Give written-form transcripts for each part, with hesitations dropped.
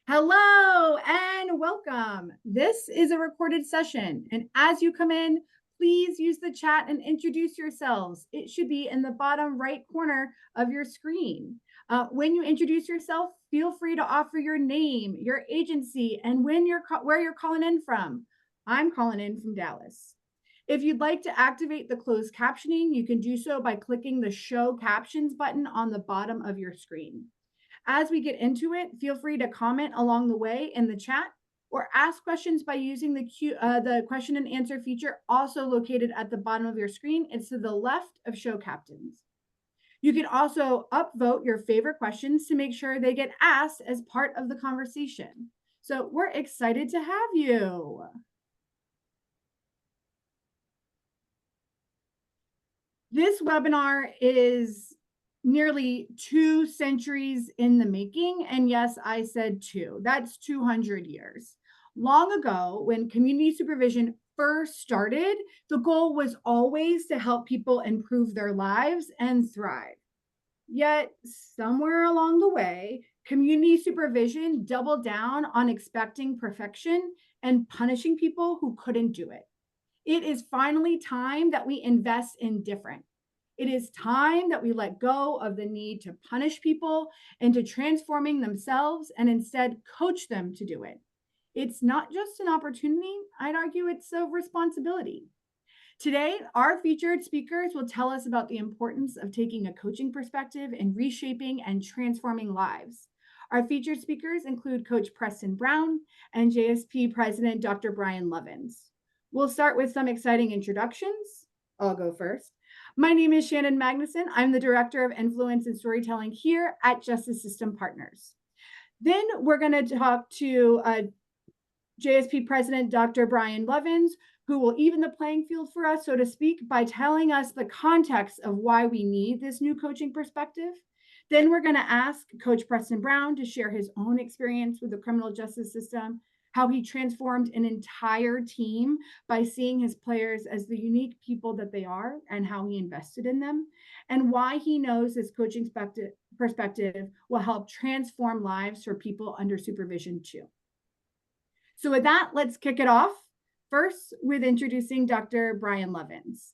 Hello and welcome. This is a recorded session. And as you come in, please use the chat and introduce yourselves. It should be in the bottom right corner of your screen. When you introduce yourself, feel free to offer your name, your agency, and where you're calling in from. I'm calling in from Dallas. If you'd like to activate the closed captioning, you can do so by clicking the Show Captions button on the bottom of your screen. As we get into it, feel free to comment along the way in the chat or ask questions by using the question and answer feature also located at the bottom of your screen. It's to the left of Show Captains. You can also upvote your favorite questions to make sure they get asked as part of the conversation. So we're excited to have you. This webinar is nearly 2 centuries in the making. And yes, I said two. That's 200 years. Long ago, when community supervision first started, the goal was always to help people improve their lives and thrive. Yet, somewhere along the way, community supervision doubled down on expecting perfection and punishing people who couldn't do it. It is finally time that we invest in different. It is time that we let go of the need to punish people into transforming themselves and instead coach them to do it. It's not just an opportunity, I'd argue it's a responsibility. Today, our featured speakers will tell us about the importance of taking a coaching perspective in reshaping and transforming lives. Our featured speakers include Coach Preston Brown and JSP President Dr. Brian Lovins. We'll start with some exciting introductions. I'll go first. My name is Shannon Magnuson. I'm the Director of Influence and Storytelling here at Justice System Partners. Then we're going to talk to JSP President Dr. Brian Lovins, who will even the playing field for us, so to speak, by telling us the context of why we need this new coaching perspective. Then we're going to ask Coach Preston Brown to share his own experience with the criminal justice system, how he transformed an entire team by seeing his players as the unique people that they are and how he invested in them, and why he knows this coaching perspective will help transform lives for people under supervision too. So with that, let's kick it off. First, with introducing Dr. Brian Lovins.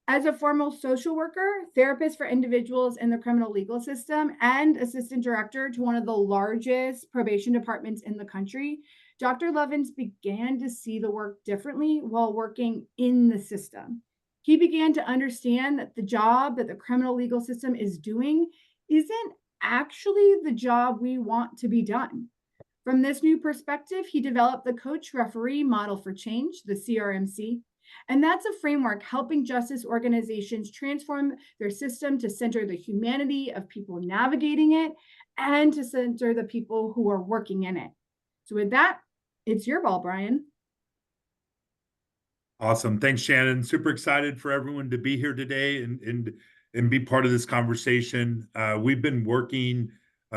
As a former social worker, therapist for individuals in the criminal legal system, and assistant director to one of the largest probation departments in the country, Dr. Lovins began to see the work differently while working in the system. He began to understand that the job that the criminal legal system is doing isn't actually the job we want to be done. From this new perspective, he developed the Coach Referee Model for Change, the CRMC, and that's a framework helping justice organizations transform their system to center the humanity of people navigating it and to center the people who are working in it. So with that, it's your ball, Brian. Awesome. Thanks, Shannon. Super excited for everyone to be here today and be part of this conversation. We've been working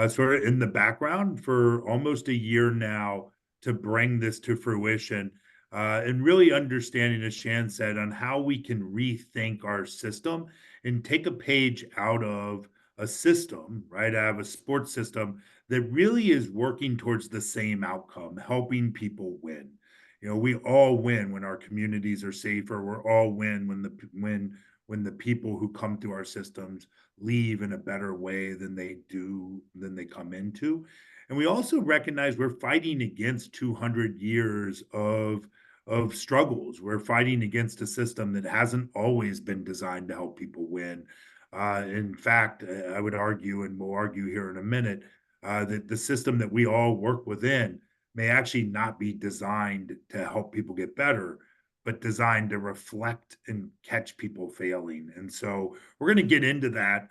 sort of in the background for almost a year now to bring this to fruition and really understanding, as Shan said, on how we can rethink our system and take a page out of a system, right? Out of a sports system that really is working towards the same outcome, helping people win. You know, we all win when our communities are safer. We're all win when the people who come through our systems leave in a better way than they come into. And we also recognize we're fighting against 200 years of struggles. We're fighting against a system that hasn't always been designed to help people win. In fact, I would argue, and we'll argue here in a minute, that the system that we all work within may actually not be designed to help people get better, but designed to reflect and catch people failing. And so we're going to get into that.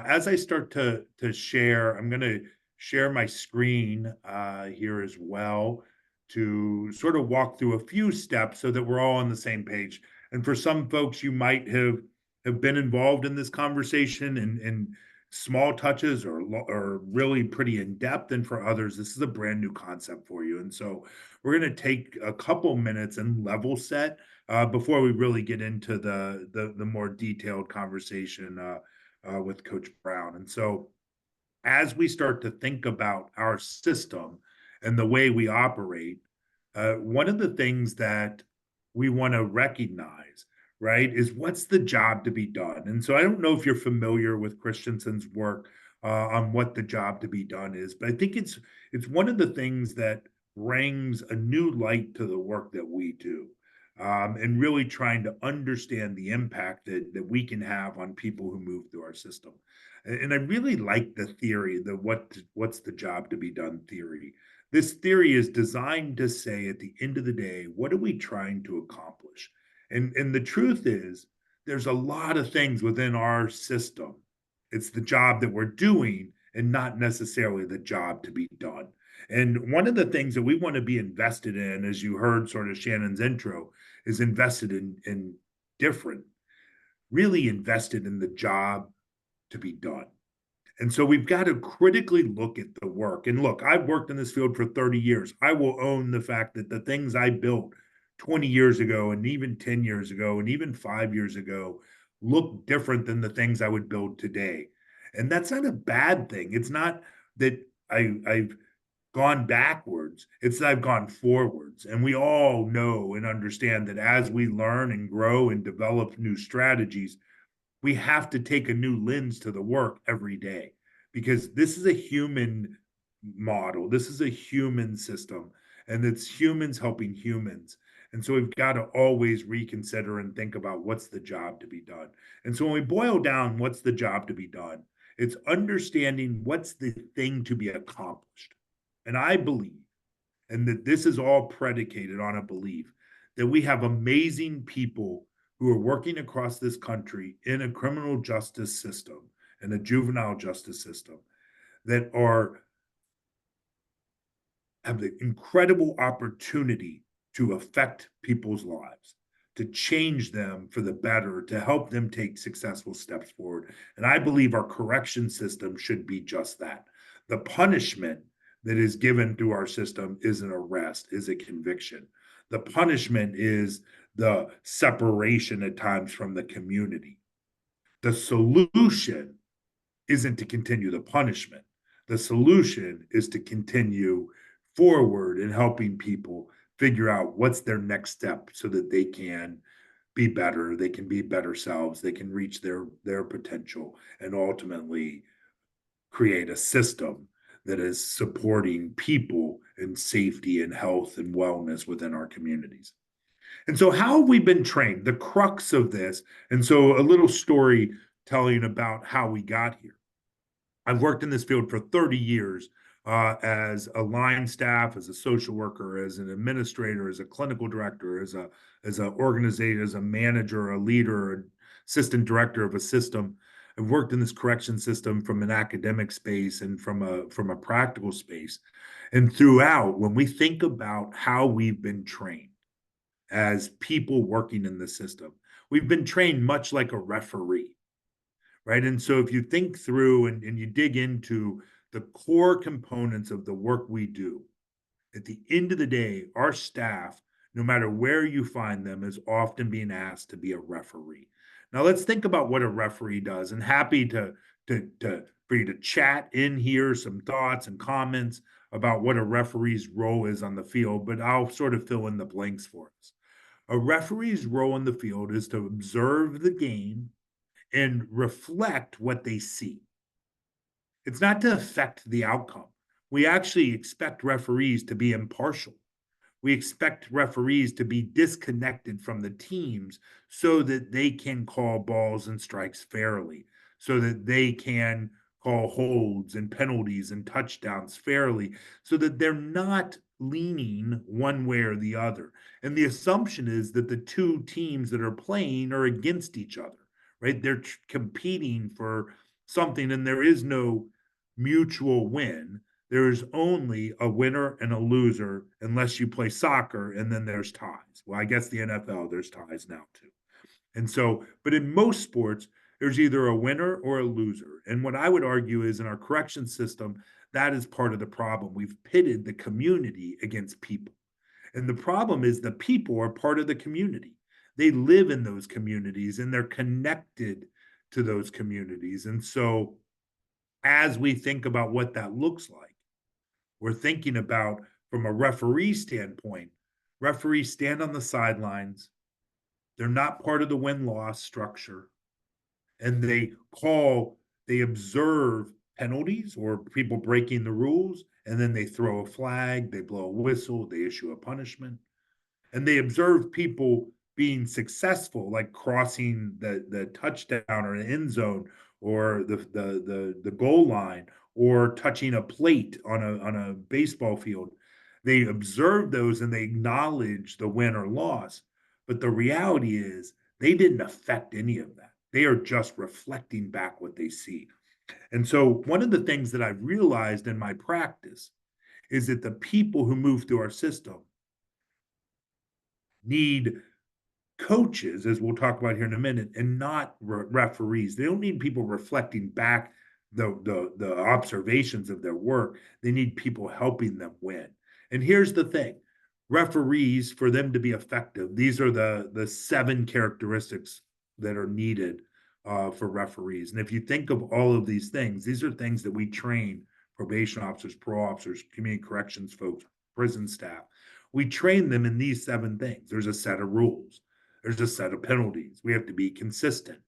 As I start to share, I'm going to share my screen here as well to sort of walk through a few steps so that we're all on the same page. And for some folks, you might have been involved in this conversation and small touches or really pretty in depth. And for others, this is a brand new concept for you. And so we're going to take a couple minutes and level set before we really get into the more detailed conversation with Coach Brown. And so as we start to think about our system and the way we operate, one of the things that we want to recognize, right, is what's the job to be done. And so I don't know if you're familiar with Christensen's work on what the job to be done is, but I think it's one of the things that brings a new light to the work that we do. And really trying to understand the impact that we can have on people who move through our system. And I really like the theory, the what's the job to be done theory. This theory is designed to say at the end of the day, what are we trying to accomplish? And the truth is, there's a lot of things within our system. It's the job that we're doing and not necessarily the job to be done. And one of the things that we want to be invested in, as you heard sort of Shannon's intro, is invested in different, really invested in the job to be done. And so we've got to critically look at the work. And look, I've worked in this field for 30 years. I will own the fact that the things I built 20 years ago, and even 10 years ago, and even 5 years ago look different than the things I would build today. And that's not a bad thing. It's not that I've gone backwards, it's that I've gone forwards. And we all know and understand that as we learn and grow and develop new strategies, we have to take a new lens to the work every day, because this is a human model. This is a human system, and it's humans helping humans. And so we've got to always reconsider and think about what's the job to be done. And so when we boil down what's the job to be done, it's understanding what's the thing to be accomplished. And I believe, and that this is all predicated on a belief, that we have amazing people who are working across this country in a criminal justice system and a juvenile justice system that are have the incredible opportunity to affect people's lives, to change them for the better, to help them take successful steps forward. And I believe our correction system should be just that. The punishment that is given through our system is an arrest, is a conviction. The punishment is the separation at times from the community. The solution isn't to continue the punishment. The solution is to continue forward in helping people figure out what's their next step so that they can be better, they can be better selves, they can reach their potential, and ultimately create a system that is supporting people in safety and health and wellness within our communities. And so, how have we been trained? The crux of this, and so a little story telling about how we got here. I've worked in this field for 30 years as a line staff, as a social worker, as an administrator, as a clinical director, as an organizator, as a manager, a leader, an assistant director of a system. I've worked in this correction system from an academic space and from a practical space. And throughout, when we think about how we've been trained as people working in the system, we've been trained much like a referee, right? And so if you think through and you dig into the core components of the work we do, at the end of the day, our staff, no matter where you find them, is often being asked to be a referee. Now let's think about what a referee does, and happy to for you to chat in here some thoughts and comments about what a referee's role is on the field, but I'll sort of fill in the blanks for us. A referee's role in the field is to observe the game and reflect what they see. It's not to affect the outcome. We actually expect referees to be impartial. We expect referees to be disconnected from the teams so that they can call balls and strikes fairly, so that they can call holds and penalties and touchdowns fairly, so that they're not leaning one way or the other. And the assumption is that the two teams that are playing are against each other, right? They're competing for something, and there is no mutual win. There is only a winner and a loser unless you play soccer, and then there's ties. Well, I guess the NFL, there's ties now too. And so, but in most sports, there's either a winner or a loser. And what I would argue is in our correction system, that is part of the problem. We've pitted the community against people. And the problem is the people are part of the community. They live in those communities and they're connected to those communities. And so, as we think about what that looks like, we're thinking about from a referee standpoint. Referees stand on the sidelines. They're not part of the win-loss structure, and they observe penalties or people breaking the rules, and then they throw a flag, they blow a whistle, they issue a punishment, and they observe people being successful, like crossing the touchdown or an end zone or the goal line or touching a plate on a baseball field. They observe those and they acknowledge the win or loss. But the reality is they didn't affect any of that. They are just reflecting back what they see. And so one of the things that I've realized in my practice is that the people who move through our system need coaches, as we'll talk about here in a minute, and not referees. They don't need people reflecting back the observations of their work. They need people helping them win. And here's the thing: referees, for them to be effective, these are the 7 characteristics that are needed for referees. And if you think of all of these things, these are things that we train probation officers, parole officers, community corrections folks, prison staff. We train them in these 7 things. There's a set of rules. There's a set of penalties. We have to be consistent.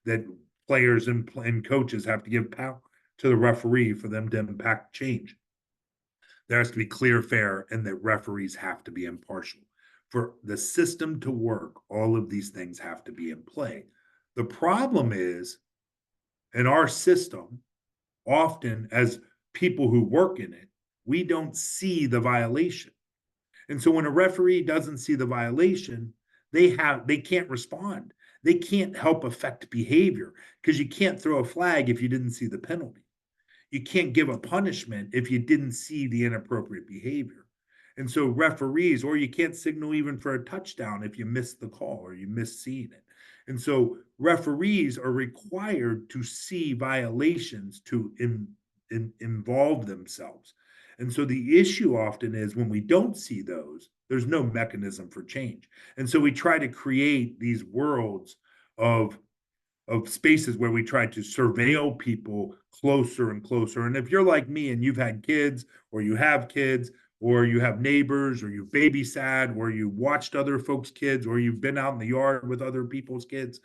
That players and coaches have to give power to the referee for them to impact change. There has to be clear, fair, and that referees have to be impartial. For the system to work, all of these things have to be in play. The problem is, in our system, often as people who work in it, we don't see the violation. And so when a referee doesn't see the violation, they can't respond. They can't help affect behavior because you can't throw a flag if you didn't see the penalty. You can't give a punishment if you didn't see the inappropriate behavior. And so referees, or you can't signal even for a touchdown if you missed the call or you missed seeing it. And so referees are required to see violations to involve themselves. And so the issue often is when we don't see those, there's no mechanism for change. And so we try to create these worlds of spaces where we try to surveil people closer and closer. And if you're like me and you've had kids or you have kids or you have neighbors or you've babysat or you watched other folks' kids or you've been out in the yard with other people's kids,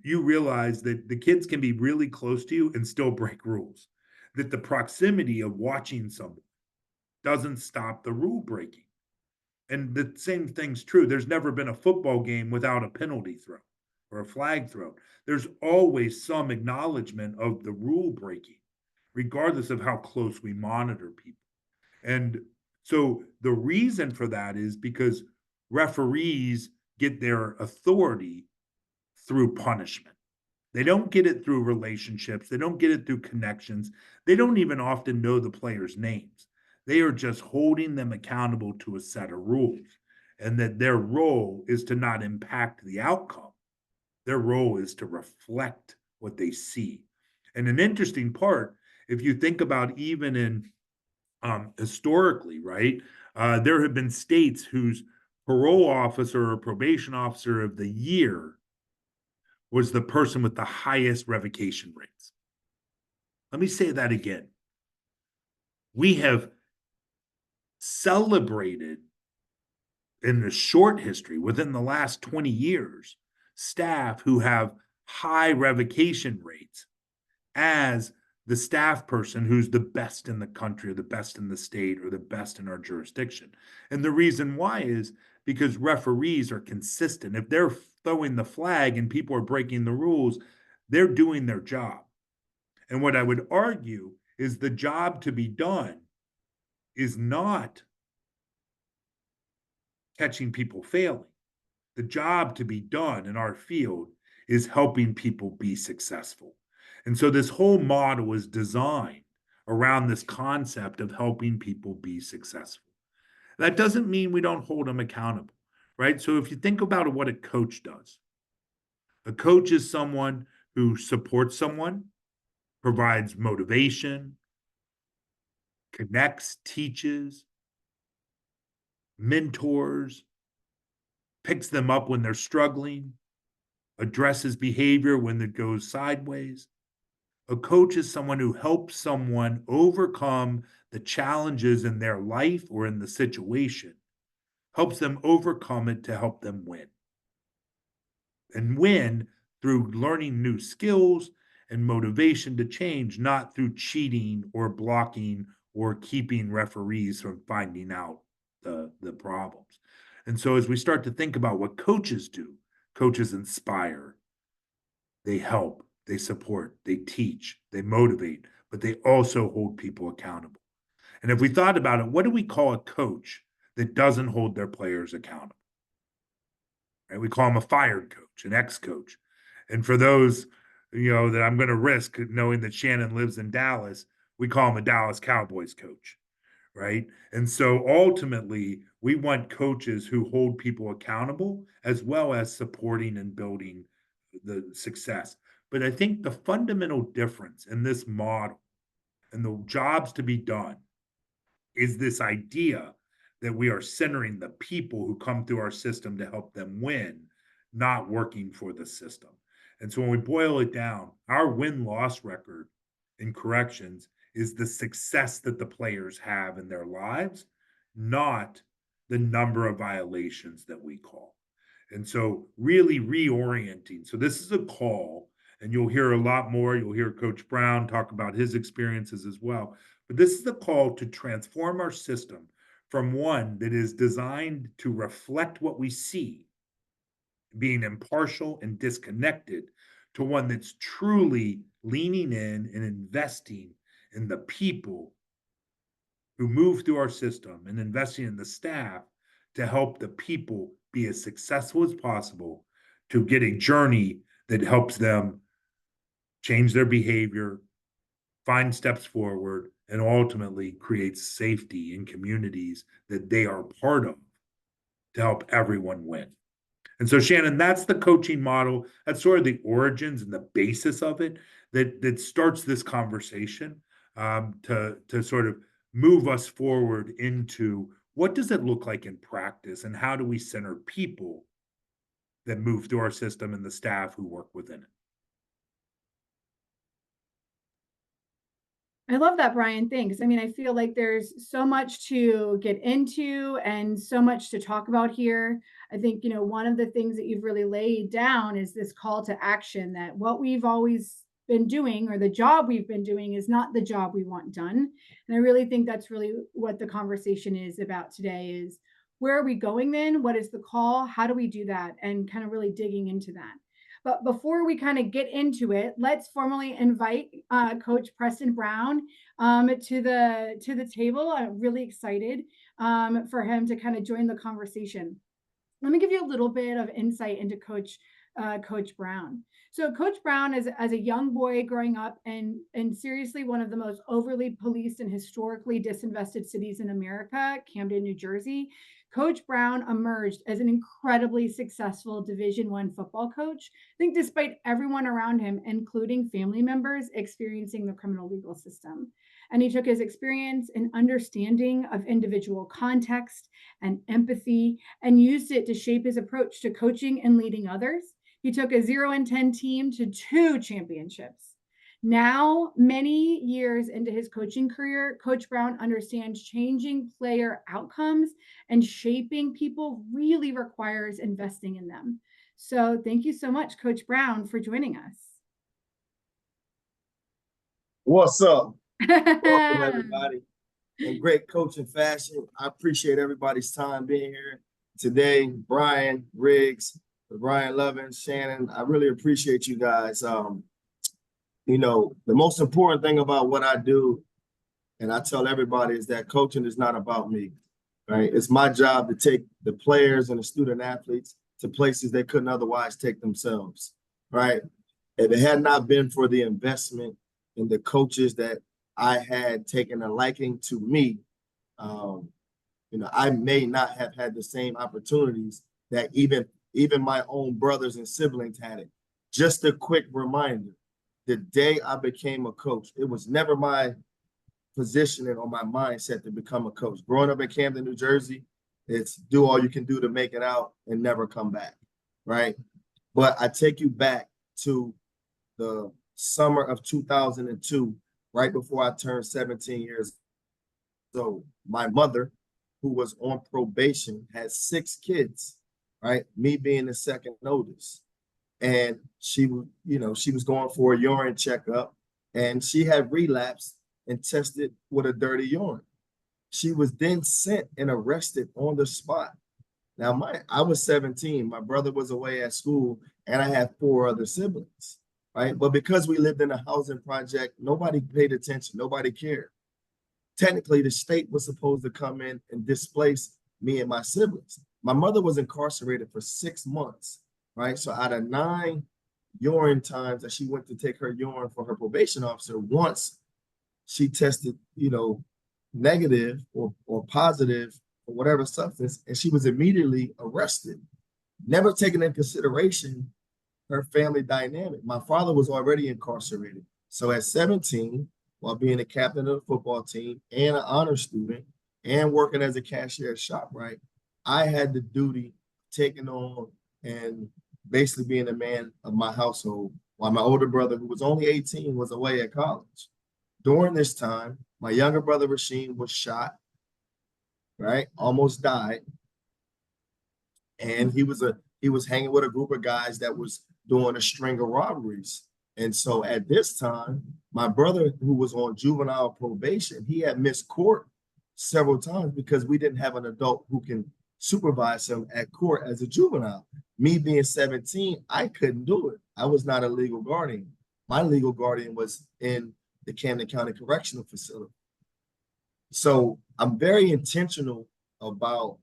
you realize that the kids can be really close to you and still break rules. That the proximity of watching someone doesn't stop the rule breaking. And the same thing's true. There's never been a football game without a penalty throw or a flag thrown. There's always some acknowledgement of the rule breaking, regardless of how close we monitor people. And so the reason for that is because referees get their authority through punishment. They don't get it through relationships. They don't get it through connections. They don't even often know the players' names. They are just holding them accountable to a set of rules, and that their role is to not impact the outcome. Their role is to reflect what they see. And an interesting part, if you think about even in historically, right, there have been states whose parole officer or probation officer of the year was the person with the highest revocation rates. Let me say that again. We have celebrated in the short history, within the last 20 years, staff who have high revocation rates as the staff person who's the best in the country or the best in the state or the best in our jurisdiction. And the reason why is because referees are consistent. If they're throwing the flag and people are breaking the rules, they're doing their job. And what I would argue is the job to be done is not catching people failing. The job to be done in our field is helping people be successful. And so this whole model is designed around this concept of helping people be successful. That doesn't mean we don't hold them accountable, right? So if you think about what a coach does, a coach is someone who supports someone, provides motivation, connects, teaches, mentors, picks them up when they're struggling, addresses behavior when it goes sideways. A coach is someone who helps someone overcome the challenges in their life or in the situation, helps them overcome it to help them win. And win through learning new skills and motivation to change, not through cheating or blocking or keeping referees from finding out the problems. And so as we start to think about what coaches do, coaches inspire, they help, they support, they teach, they motivate, but they also hold people accountable. And if we thought about it, what do we call a coach that doesn't hold their players accountable? Right? We call them a fired coach, an ex-coach. And for those, that I'm going to risk knowing that Shannon lives in Dallas, we call him a Dallas Cowboys coach, right? And so ultimately, we want coaches who hold people accountable as well as supporting and building the success. But I think the fundamental difference in this model and the jobs to be done is this idea that we are centering the people who come through our system to help them win, not working for the system. And so when we boil it down, our win-loss record in corrections is the success that the players have in their lives, not the number of violations that we call. And so really reorienting. So this is a call, and you'll hear a lot more. You'll hear Coach Brown talk about his experiences as well. But this is a call to transform our system from one that is designed to reflect what we see, being impartial and disconnected, to one that's truly leaning in and investing in the people who move through our system and investing in the staff to help the people be as successful as possible to get a journey that helps them change their behavior, find steps forward, and ultimately creates safety in communities that they are part of to help everyone win. And so, Shannon, that's the coaching model. That's sort of the origins and the basis of it that starts this conversation to sort of move us forward into what does it look like in practice and how do we center people that move through our system and the staff who work within it. I love that, Brian. Thanks. I mean, I feel like there's so much to get into and so much to talk about here. I think, one of the things that you've really laid down is this call to action that what we've always been doing or the job we've been doing is not the job we want done. And I really think that's really what the conversation is about today is where are we going then? What is the call? How do we do that? And kind of really digging into that. But before we kind of get into it, let's formally invite Coach Preston Brown to the table. I'm really excited for him to kind of join the conversation. Let me give you a little bit of insight into Coach Brown. So Coach Brown, as a young boy growing up and seriously one of the most overly policed and historically disinvested cities in America, Camden, New Jersey, Coach Brown emerged as an incredibly successful Division I football coach. I think despite everyone around him, including family members, experiencing the criminal legal system. And he took his experience and understanding of individual context and empathy and used it to shape his approach to coaching and leading others. He took a 0-10 team to 2 championships. Now, many years into his coaching career, Coach Brown understands changing player outcomes and shaping people really requires investing in them. So thank you so much, Coach Brown, for joining us. What's up? Welcome, everybody. In great coaching fashion. I appreciate everybody's time being here today. Brian, Riggs, Brian Lovins, Shannon, I really appreciate you guys. The most important thing about what I do, and I tell everybody, is that coaching is not about me, right? It's my job to take the players and the student athletes to places they couldn't otherwise take themselves, right? If it had not been for the investment in the coaches that I had taken a liking to me, I may not have had the same opportunities that even my own brothers and siblings had it. Just a quick reminder, the day I became a coach, it was never my positioning or my mindset to become a coach. Growing up in Camden, New Jersey, it's do all you can do to make it out and never come back, right? But I take you back to the summer of 2002, right before I turned 17 years old. My mother, who was on probation, had 6 kids, right? Me being the second oldest. And she was going for a urine checkup, and she had relapsed and tested with a dirty urine. She was then sent and arrested on the spot. Now, I was 17, my brother was away at school, and I had 4 other siblings, right? But because we lived in a housing project, nobody paid attention, nobody cared. Technically, the state was supposed to come in and displace me and my siblings. My mother was incarcerated for 6 months, right? So out of 9 urine times that she went to take her urine for her probation officer, once she tested, negative or positive or whatever substance, and she was immediately arrested, never taking into consideration her family dynamic. My father was already incarcerated. So at 17, while being a captain of the football team and an honor student and working as a cashier at ShopRite, I had the duty taking on and basically being the man of my household, while my older brother, who was only 18, was away at college. During this time, my younger brother, Rasheem, was shot, right? Almost died. And he was hanging with a group of guys that was doing a string of robberies. And so at this time, my brother, who was on juvenile probation, he had missed court several times because we didn't have an adult who can supervise him at court as a juvenile. Me being 17, I couldn't do it. I was not a legal guardian. My legal guardian was in the Camden County Correctional Facility. So I'm very intentional about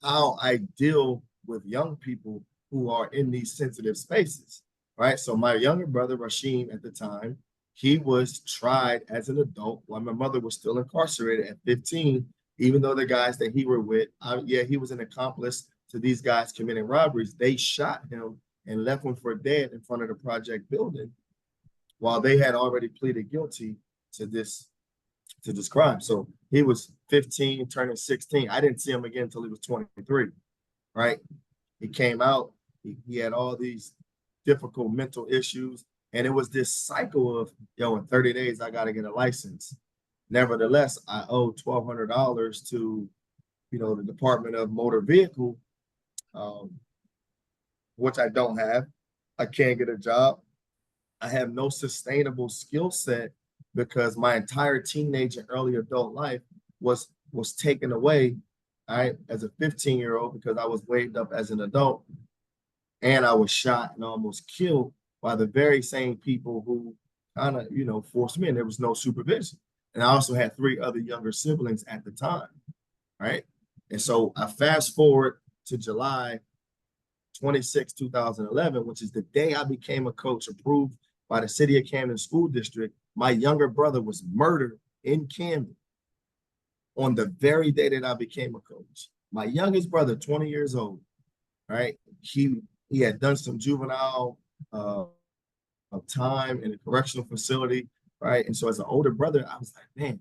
how I deal with young people who are in these sensitive spaces, right? So my younger brother, Rasheem, at the time, he was tried as an adult while my mother was still incarcerated at 15, even though the guys that he were with, he was an accomplice to these guys committing robberies. They shot him and left him for dead in front of the project building while they had already pleaded guilty to this crime. So he was 15, turning 16. I didn't see him again until he was 23, right? He came out, he had all these difficult mental issues, and it was this cycle of, in 30 days, I got to get a license. Nevertheless, I owe $1,200 to, the Department of Motor Vehicle, which I don't have. I can't get a job. I have no sustainable skill set because my entire teenage and early adult life was taken away, right, as a 15-year-old because I was waved up as an adult, and I was shot and almost killed by the very same people who kind of, forced me, and there was no supervision. And I also had 3 other younger siblings at the time, right? And so I fast forward to July 26, 2011, which is the day I became a coach approved by the City of Camden School District. My younger brother was murdered in Camden on the very day that I became a coach. My youngest brother, 20 years old, right? He had done some juvenile time in a correctional facility, right? And so as an older brother, I was like, man,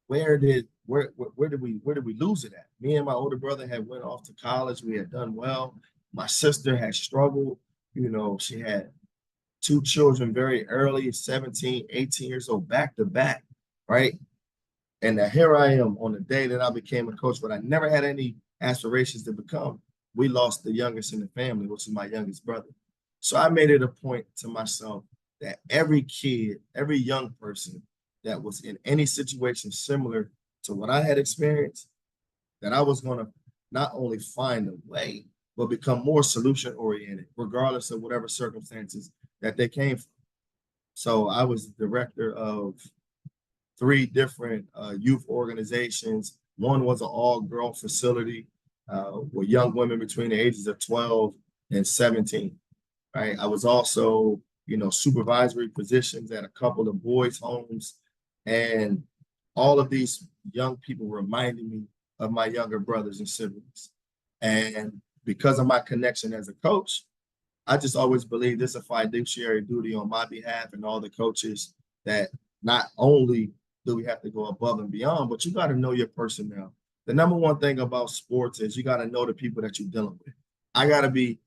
where did we lose it at? Me and my older brother had went off to college. We had done well. My sister had struggled. She had 2 children very early, 17, 18 years old, back to back, right? And here I am on the day that I became a coach, but I never had any aspirations to become. We lost the youngest in the family, which is my youngest brother. So I made it a point to myself that every kid, every young person that was in any situation similar to what I had experienced, that I was going to not only find a way, but become more solution-oriented, regardless of whatever circumstances that they came from. So I was the director of 3 different youth organizations. One was an all-girl facility with young women between the ages of 12 and 17. Right. I was also, supervisory positions at a couple of boys' homes, and all of these young people reminded me of my younger brothers and siblings. And because of my connection as a coach, I just always believe there's a fiduciary duty on my behalf and all the coaches that not only do we have to go above and beyond, but you got to know your personnel. The number one thing about sports is you got to know the people that you're dealing with. I got to be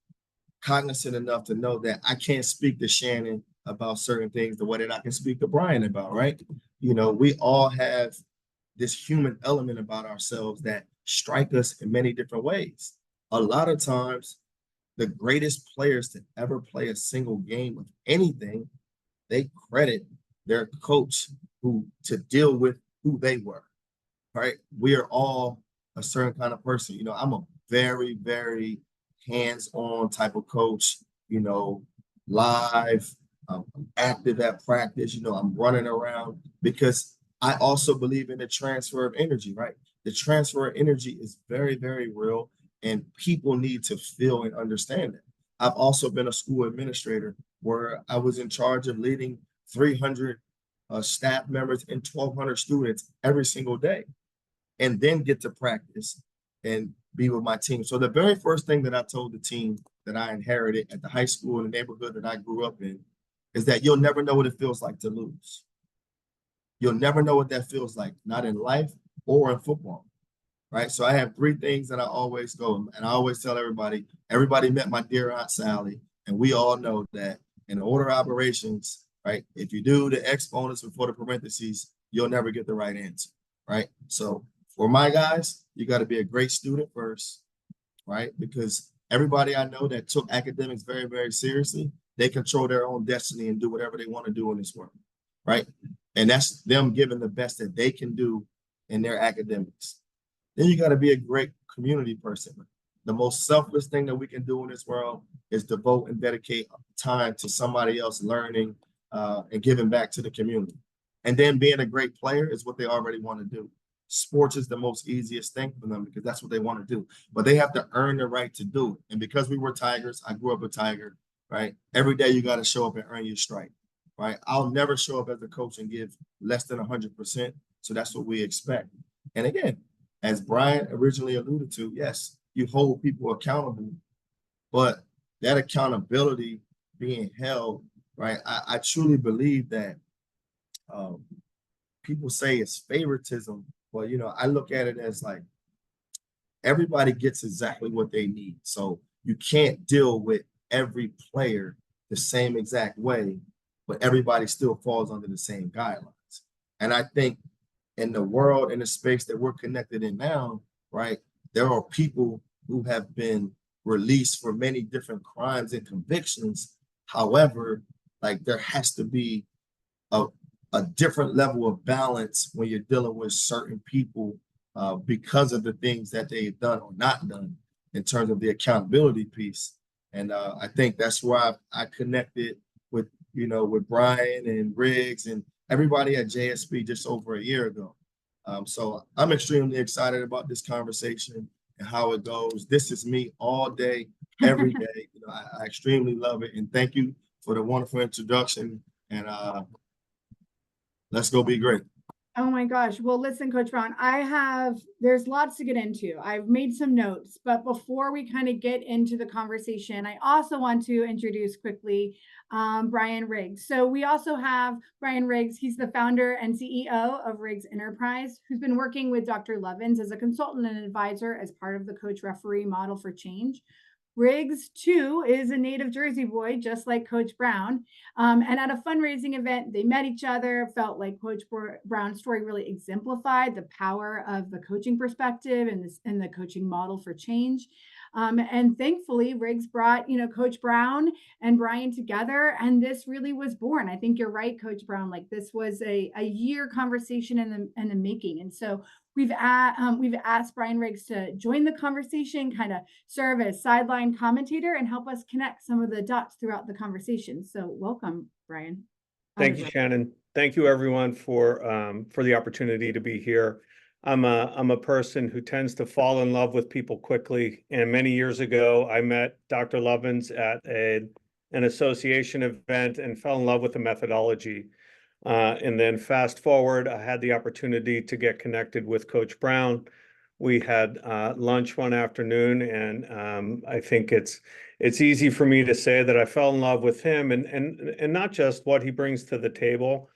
cognizant enough to know that I can't speak to Shannon about certain things the way that I can speak to Brian about, right? You know, we all have this human element about ourselves that strike us in many different ways. A lot of times, the greatest players to ever play a single game of anything, they credit their coach who to deal with who they were, right? We are all a certain kind of person. You know, I'm a very, very hands-on type of coach, you know, live, I'm active at practice, you know, I'm running around because I also believe in the transfer of energy, right? The transfer of energy is very, very real, and people need to feel and understand it. I've also been a school administrator where I was in charge of leading 300 staff members and 1,200 students every single day, and then get to practice and be with my team. So the very first thing that I told the team that I inherited at the high school and the neighborhood that I grew up in is that you'll never know what it feels like to lose. You'll never know what that feels like, not in life or in football, right? So I have three things that I always go, and I always tell everybody, everybody met my dear Aunt Sally, and we all know that in order of operations, right, if you do the exponents before the parentheses, you'll never get the right answer, right? So for my guys, you got to be a great student first, right? Because everybody I know that took academics very, very seriously, they control their own destiny and do whatever they want to do in this world, right? And that's them giving the best that they can do in their academics. Then you got to be a great community person. The most selfless thing that we can do in this world is devote and dedicate time to somebody else learning and giving back to the community. And then being a great player is what they already want to do. Sports is the most easiest thing for them because that's what they want to do. But they have to earn the right to do it. And because we were Tigers, I grew up a Tiger, right? Every day you got to show up and earn your strike, right? I'll never show up as a coach and give less than 100%. So that's what we expect. And again, as Brian originally alluded to, yes, you hold people accountable, but that accountability being held, right? I truly believe that people say it's favoritism, but you know, I look at it as like everybody gets exactly what they need. So you can't deal with every player the same exact way, but everybody still falls under the same guidelines. And I think in the world, in the space that we're connected in now, right, there are people who have been released for many different crimes and convictions. However, like there has to be a different level of balance when you're dealing with certain people because of the things that they've done or not done in terms of the accountability piece. And I think that's why I connected with, you know, with Brian and Riggs and everybody at JSP just over a year ago. So I'm extremely excited about this conversation and how it goes. This is me all day, every day. You know, I extremely love it. And thank you for the wonderful introduction. And let's go be great. Oh my gosh. Well, listen, Coach Brown, there's lots to get into. I've made some notes, but before we kind of get into the conversation, I also want to introduce quickly Brian Riggs. So we also have Brian Riggs. He's the founder and CEO of Riggs Enterprise, who's been working with Dr. Lovins as a consultant and advisor as part of the coach referee model for change. Riggs, too, is a native Jersey boy, just like Coach Brown. And at a fundraising event, they met each other, felt like Coach Brown's story really exemplified the power of the coaching perspective and the coaching model for change. And thankfully, Riggs brought, Coach Brown and Brian together, and this really was born. I think you're right, Coach Brown. Like this was a year conversation in the making. And so we've asked Brian Riggs to join the conversation, kind of serve as sideline commentator and help us connect some of the dots throughout the conversation. So welcome, Brian. Thank you, Shannon. Thank you, everyone, for the opportunity to be here. I'm a person who tends to fall in love with people quickly. And many years ago, I met Dr. Lovins at an association event and fell in love with the methodology. And then fast forward, I had the opportunity to get connected with Coach Brown. We had lunch one afternoon, and I think it's easy for me to say that I fell in love with him, and not just what he brings to the table.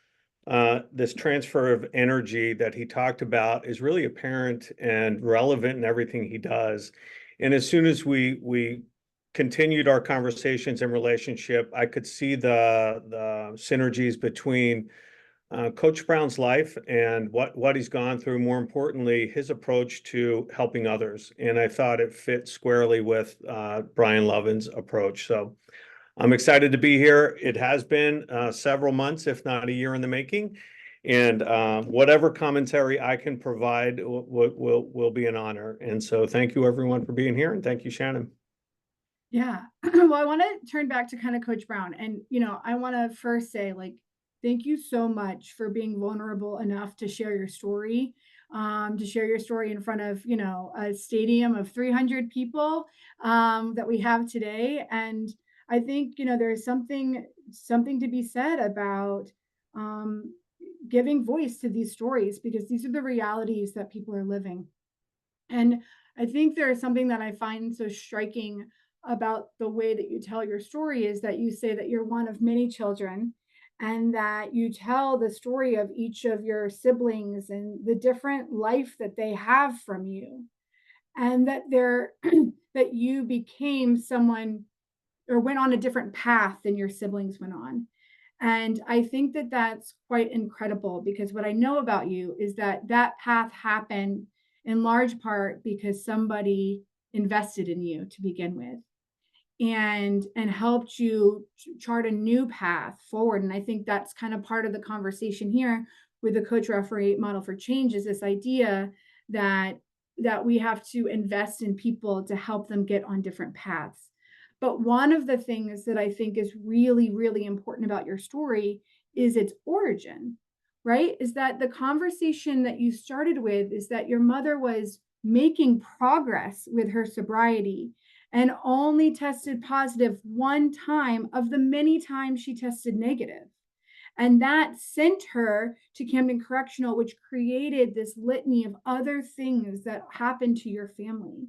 This transfer of energy that he talked about is really apparent and relevant in everything he does. And as soon as we continued our conversations and relationship, I could see the synergies between Coach Brown's life and what he's gone through, more importantly, his approach to helping others. And I thought it fit squarely with Brian Lovins' approach. So I'm excited to be here. It has been several months, if not a year in the making. And whatever commentary I can provide will be an honor. And so thank you everyone for being here, and thank you, Shannon. Yeah. Well, I want to turn back to kind of Coach Brown. And, I want to first say, like, thank you so much for being vulnerable enough to share your story, in front of, a stadium of 300 people that we have today. And I think, there's something to be said about giving voice to these stories, because these are the realities that people are living. And I think there is something that I find so striking about the way that you tell your story, is that you say that you're one of many children, and that you tell the story of each of your siblings and the different life that they have from you, and that that you became someone, or went on a different path than your siblings went on. And I think that that's quite incredible, because what I know about you is that that path happened in large part because somebody invested in you to begin with, and helped you chart a new path forward. And I think that's kind of part of the conversation here with the coach referee model for change, is this idea that we have to invest in people to help them get on different paths. But one of the things that I think is really, really important about your story is its origin, right? Is that the conversation that you started with is that your mother was making progress with her sobriety and only tested positive one time of the many times she tested negative. And that sent her to Camden Correctional, which created this litany of other things that happened to your family.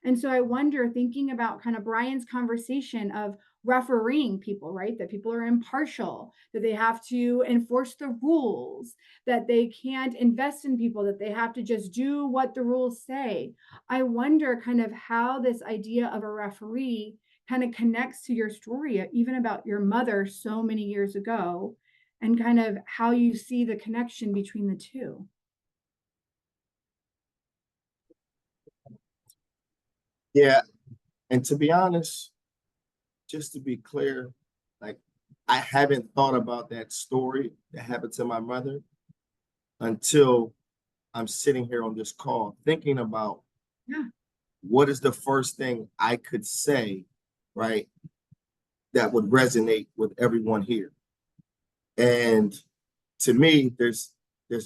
And so I wonder, thinking about kind of Brian's conversation of refereeing people, right? That people are impartial, that they have to enforce the rules, that they can't invest in people, that they have to just do what the rules say. I wonder kind of how this idea of a referee kind of connects to your story, even about your mother so many years ago, and kind of how you see the connection between the two. Yeah. And to be honest, just to be clear, like, I haven't thought about that story that happened to my mother until I'm sitting here on this call thinking about what is the first thing I could say, right, that would resonate with everyone here. And to me, there's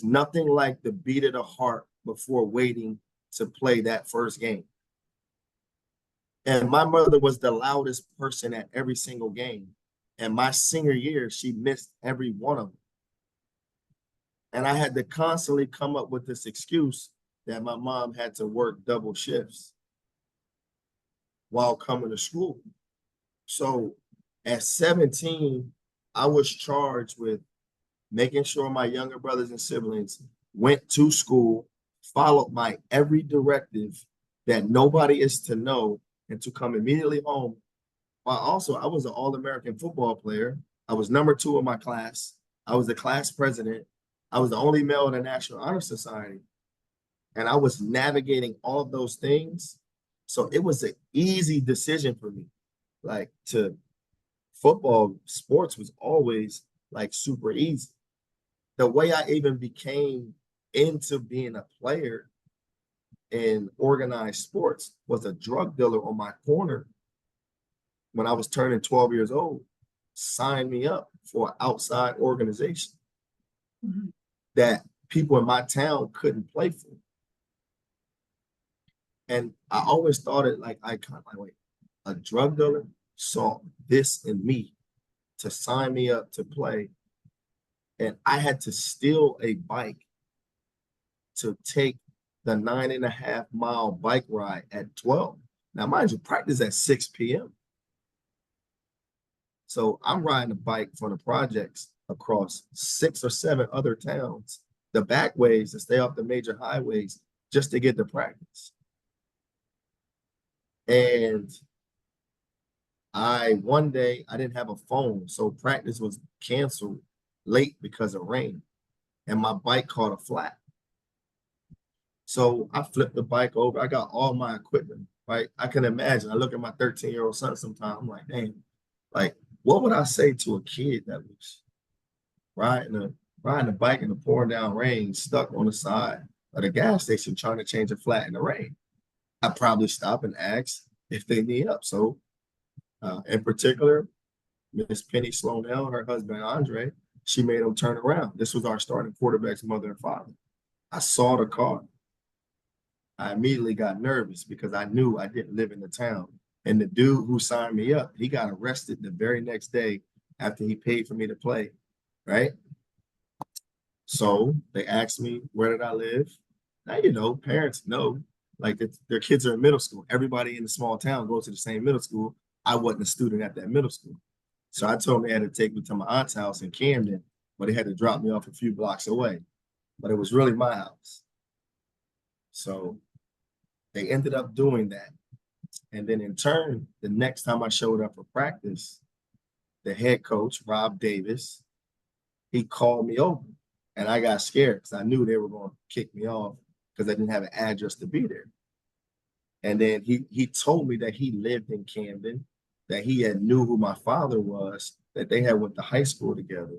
nothing like the beat of the heart before waiting to play that first game. And my mother was the loudest person at every single game. And my senior year, she missed every one of them. And I had to constantly come up with this excuse that my mom had to work double shifts while coming to school. So at 17, I was charged with making sure my younger brothers and siblings went to school, followed my every directive, that nobody is to know, and to come immediately home. While also, I was an All-American football player. I was number 2 in my class. I was the class president. I was the only male in the National Honor Society. And I was navigating all of those things. So it was an easy decision for me. Like, football, sports was always like super easy. The way I even became into being a player in organized sports was a drug dealer on my corner when I was turning 12 years old, signed me up for an outside organization that people in my town couldn't play for. And I always thought it like, I kind of like, wait, a drug dealer saw this in me to sign me up to play. And I had to steal a bike to take the 9.5-mile bike ride at 12. Now, mind you, practice at 6 p.m. So I'm riding a bike for the projects across 6 or 7 other towns, the back ways to stay off the major highways just to get to practice. And One day I didn't have a phone, so practice was canceled late because of rain, and my bike caught a flat. So I flipped the bike over. I got all my equipment, right? I can imagine. I look at my 13-year-old son sometimes. I'm like, dang, like, what would I say to a kid that was riding a bike in the pouring down rain, stuck on the side of the gas station trying to change a flat in the rain? I probably stop and ask if they need up. So, in particular, Miss Penny Sloanell, her husband Andre, she made them turn around. This was our starting quarterback's mother and father. I saw the car. I immediately got nervous because I knew I didn't live in the town. And the dude who signed me up, he got arrested the very next day after he paid for me to play, right? So they asked me, where did I live? Now, you know, parents know, like their kids are in middle school. Everybody in the small town goes to the same middle school. I wasn't a student at that middle school. So I told them they had to take me to my aunt's house in Camden, but they had to drop me off a few blocks away. But it was really my house. So they ended up doing that. And then in turn, the next time I showed up for practice, the head coach, Rob Davis, he called me over. And I got scared because I knew they were going to kick me off because I didn't have an address to be there. And then he told me that he lived in Camden, that he had knew who my father was, that they had went to high school together,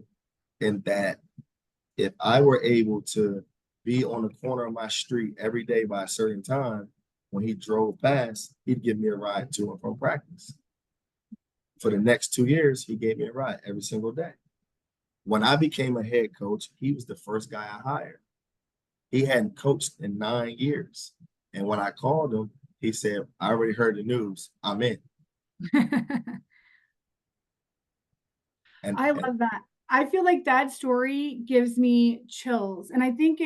and that if I were able to be on the corner of my street every day by a certain time, when he drove past, he'd give me a ride to and from practice. For the next 2 years, he gave me a ride every single day. When I became a head coach, he was the first guy I hired. He hadn't coached in 9 years. And when I called him, he said, I already heard the news. I'm in. I love that. I feel like that story gives me chills. And I think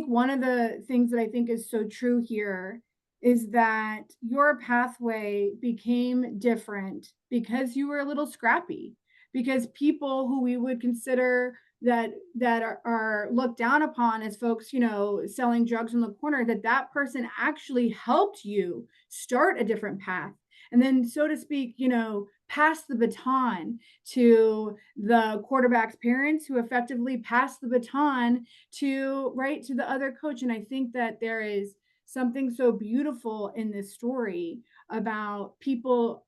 one of the things that I think is so true here is that your pathway became different because you were a little scrappy, because people who we would consider that are looked down upon as folks, you know, selling drugs on the corner, that person actually helped you start a different path. And then, so to speak, you know, pass the baton to the quarterback's parents, who effectively passed the baton to the other coach. And I think that there is something so beautiful in this story about people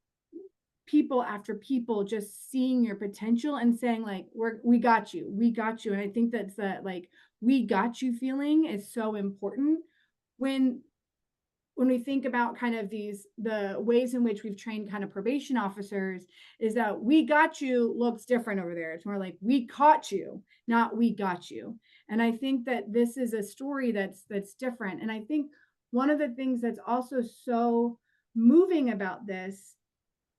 after people just seeing your potential and saying, like, we got you. And I think that's that, like, we got you feeling is so important when we think about kind of the ways in which we've trained kind of probation officers, is that we got you looks different over there. It's more like we caught you, not we got you. And I think that this is a story that's different. And I think one of the things that's also so moving about this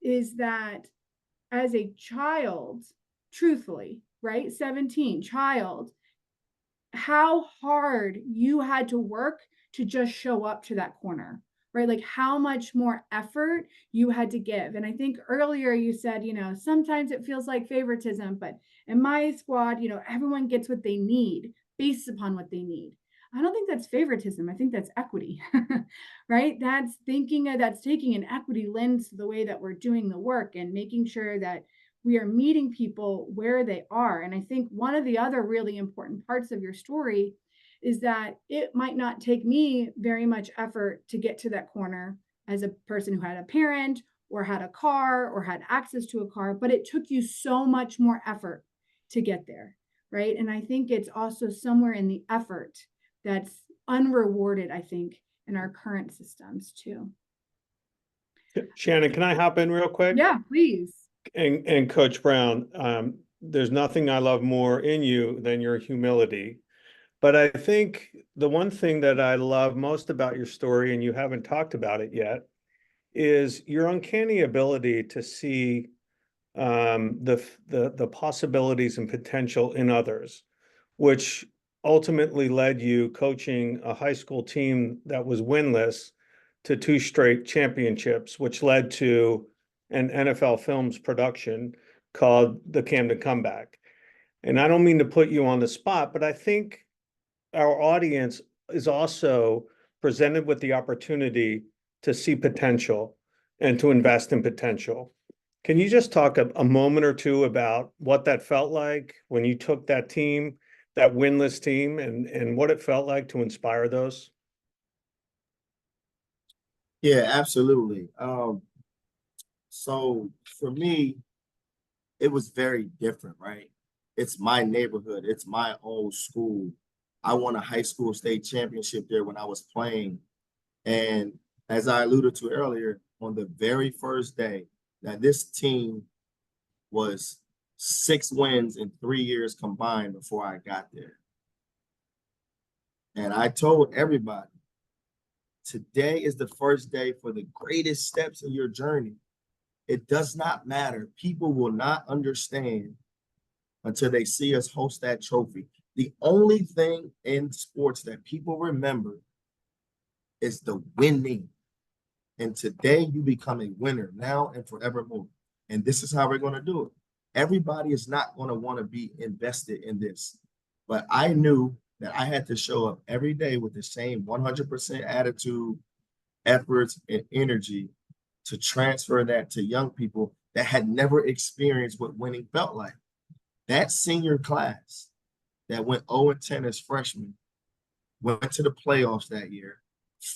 is that as a child, truthfully, right? 17, child, how hard you had to work to just show up to that corner, right? Like how much more effort you had to give. And I think earlier you said, you know, sometimes it feels like favoritism, but in my squad, you know, everyone gets what they need based upon what they need. I don't think that's favoritism. I think that's equity, right? That's taking an equity lens to the way that we're doing the work and making sure that we are meeting people where they are. And I think one of the other really important parts of your story is that it might not take me very much effort to get to that corner as a person who had a parent or had a car or had access to a car, but it took you so much more effort to get there, right? And I think it's also somewhere in the effort that's unrewarded, I think, in our current systems too. Shannon, can I hop in real quick? Yeah, please. And Coach Brown, there's nothing I love more in you than your humility. But I think the one thing that I love most about your story, and you haven't talked about it yet, is your uncanny ability to see the possibilities and potential in others, which ultimately led you coaching a high school team that was winless to 2 straight championships, which led to an NFL Films production called The Camden Comeback. And I don't mean to put you on the spot, but I think our audience is also presented with the opportunity to see potential and to invest in potential. Can you just talk a moment or two about what that felt like when you took that team, that winless team, and what it felt like to inspire those? Yeah, absolutely. So for me, it was very different, right? It's my neighborhood, it's my old school. I won a high school state championship there when I was playing. And as I alluded to earlier, on the very first day, that this team was 6 wins in 3 years combined before I got there. And I told everybody, today is the first day for the greatest steps in your journey. It does not matter. People will not understand until they see us host that trophy. The only thing in sports that people remember is the winning. And today you become a winner now and forevermore. And this is how we're going to do it. Everybody is not going to want to be invested in this. But I knew that I had to show up every day with the same 100% attitude, efforts, and energy to transfer that to young people that had never experienced what winning felt like. That senior class that went 0-10 as freshmen went to the playoffs that year.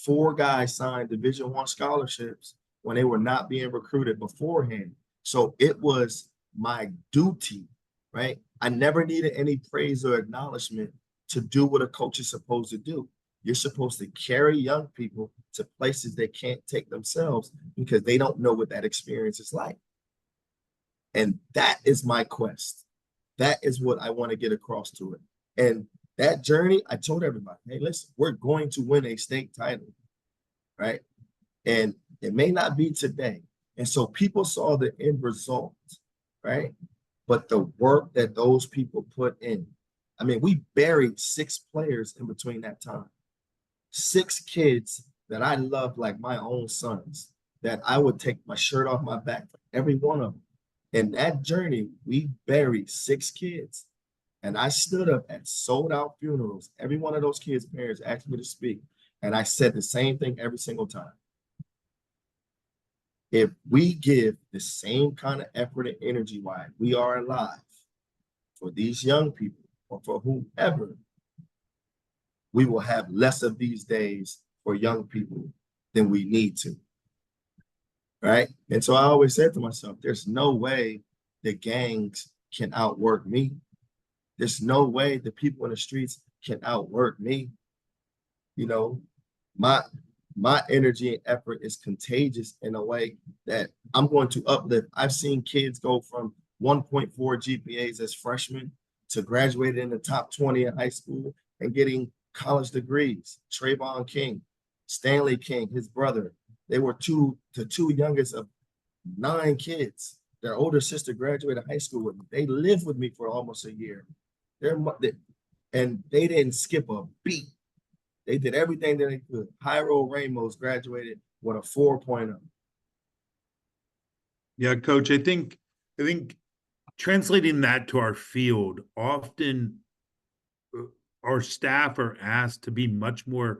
4 guys signed Division I scholarships when they were not being recruited beforehand. So it was my duty, right? I never needed any praise or acknowledgement to do what a coach is supposed to do. You're supposed to carry young people to places they can't take themselves because they don't know what that experience is like. And that is my quest. That is what I want to get across to it. And that journey, I told everybody, hey, listen, we're going to win a state title, right? And it may not be today. And so people saw the end result, right? But the work that those people put in, I mean, we buried 6 players in between that time. 6 kids that I loved like my own sons, that I would take my shirt off my back for every one of them. In that journey, we buried 6 kids. And I stood up at sold out funerals. Every one of those kids' parents asked me to speak. And I said the same thing every single time. If we give the same kind of effort and energy while we are alive for these young people or for whomever, we will have less of these days for young people than we need to. Right? And so I always said to myself, there's no way the gangs can outwork me. There's no way the people in the streets can outwork me. You know, my energy and effort is contagious in a way that I'm going to uplift. I've seen kids go from 1.4 GPAs as freshmen to graduating in the top 20 in high school and getting college degrees. Trayvon King, Stanley King, his brother, they were the two youngest of 9 kids. Their older sister graduated high school with me. They lived with me for almost a year. And they didn't skip a beat. They did everything that they could. Jairo Ramos graduated with a 4.0. Yeah, Coach, I think translating that to our field, often our staff are asked to be much more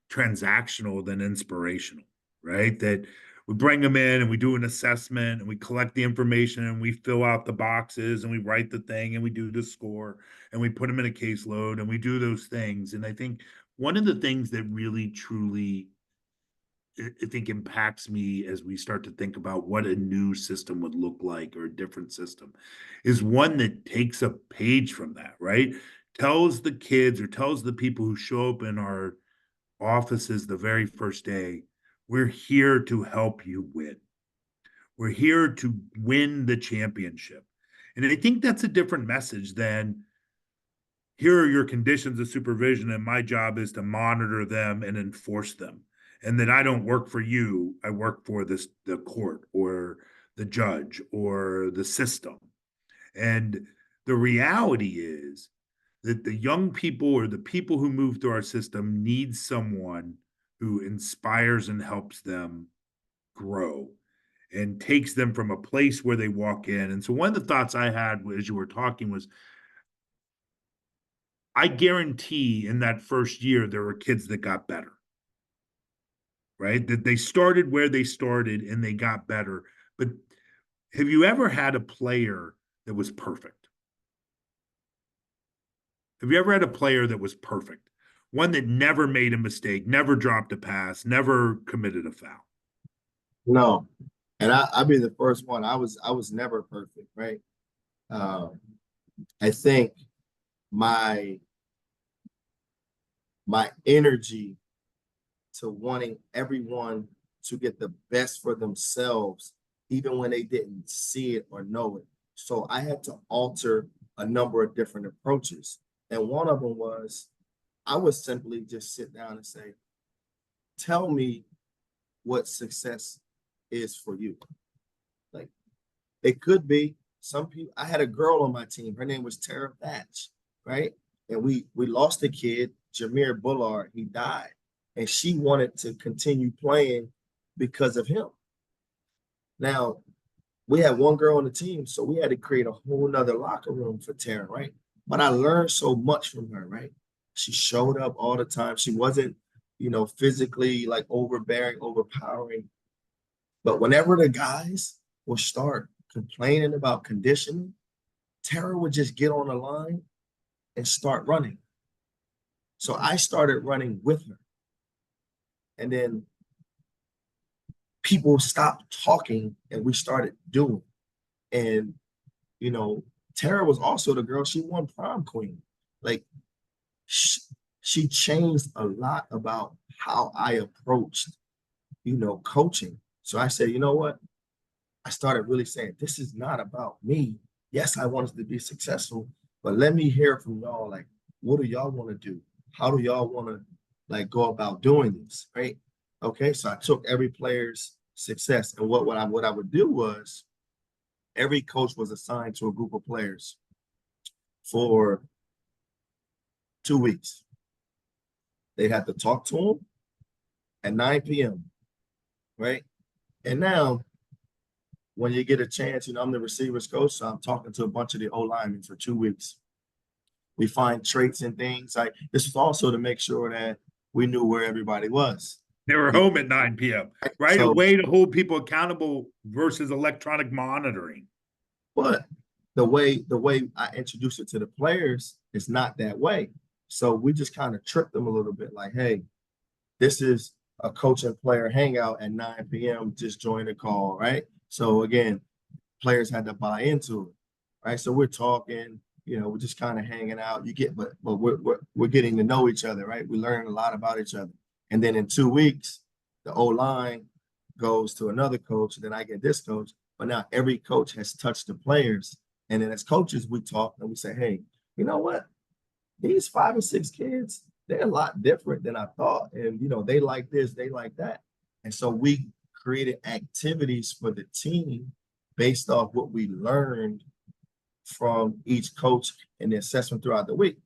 transactional than inspirational, right? That we bring them in and we do an assessment and we collect the information and we fill out the boxes and we write the thing and we do the score and we put them in a caseload and we do those things. And I think one of the things that really truly I think impacts me as we start to think about what a new system would look like or a different system is one that takes a page from that, right? Tells the kids or tells the people who show up in our offices the very first day, we're here to help you win. We're here to win the championship. And I think that's a different message than here are your conditions of supervision, and my job is to monitor them and enforce them. And that I don't work for you, I work for the court or the judge or the system. And the reality is that the young people or the people who move through our system need someone who inspires and helps them grow and takes them from a place where they walk in. And so one of the thoughts I had as you were talking was, I guarantee in that first year, there were kids that got better. right? That they started where they started and they got better. But have you ever had a player that was perfect? Have you ever had a player that was perfect? One that never made a mistake, never dropped a pass, never committed a foul. No. And I'll be the first one. I was never perfect, right? Um, I think my energy to wanting everyone to get the best for themselves, even when they didn't see it or know it. So I had to alter a number of different approaches. And one of them was I would simply just sit down and say, tell me what success is for you. Like, it could be some people. I had a girl on my team. Her name was Tara Thatch, right? And we lost a kid, Jameer Bullard. He died, and she wanted to continue playing because of him. Now, we had one girl on the team, so we had to create a whole nother locker room for Tara, right? But I learned so much from her, right? She showed up all the time. She wasn't, physically like overbearing, overpowering. But whenever the guys would start complaining about conditioning, Tara would just get on the line and start running. So I started running with her. And then people stopped talking and we started doing. And, Tara was also the girl, she won prom queen. Like, she changed a lot about how I approached, coaching. So I said, you know what? I started really saying, this is not about me. Yes, I want us to be successful, but let me hear from y'all. Like, what do y'all want to do? How do y'all want to go about doing this? Right. Okay. So I took every player's success, and what I would do was every coach was assigned to a group of players for 2 weeks. They'd have to talk to them at 9 p.m. Right. And now, when you get a chance, I'm the receivers coach, so I'm talking to a bunch of the O-linemen for 2 weeks. We find traits and things. This was also to make sure that we knew where everybody was. They were home at 9 p.m., right? So, a way to hold people accountable versus electronic monitoring. But the way I introduced it to the players is not that way. So we just kind of tricked them a little bit, like, hey, this is a coach and player hangout at 9 p.m. Just join the call, right? So again, players had to buy into it, right? So we're talking, we're just kind of hanging out. But we're getting to know each other, right? We learn a lot about each other. And then in 2 weeks, the O-line goes to another coach, and then I get this coach. But now every coach has touched the players. And then as coaches, we talk and we say, hey, you know what? These 5 or 6 kids, they're a lot different than I thought. And, they like this, they like that. And so we created activities for the team based off what we learned from each coach and the assessment throughout the week.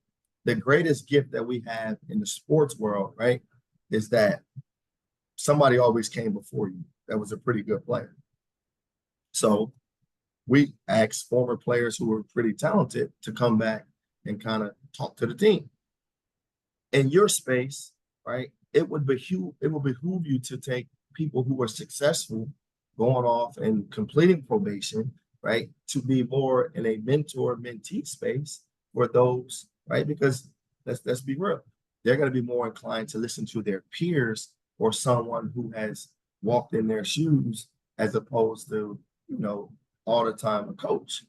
The greatest gift that we have in the sports world, right, is that somebody always came before you that was a pretty good player. So we asked former players who were pretty talented to come back and kind of talk to the team. In your space, right, it would behoove you to take people who are successful going off and completing probation, right, to be more in a mentor-mentee space for those, right? Because let's be real, they're going to be more inclined to listen to their peers or someone who has walked in their shoes as opposed to, all the time a coach.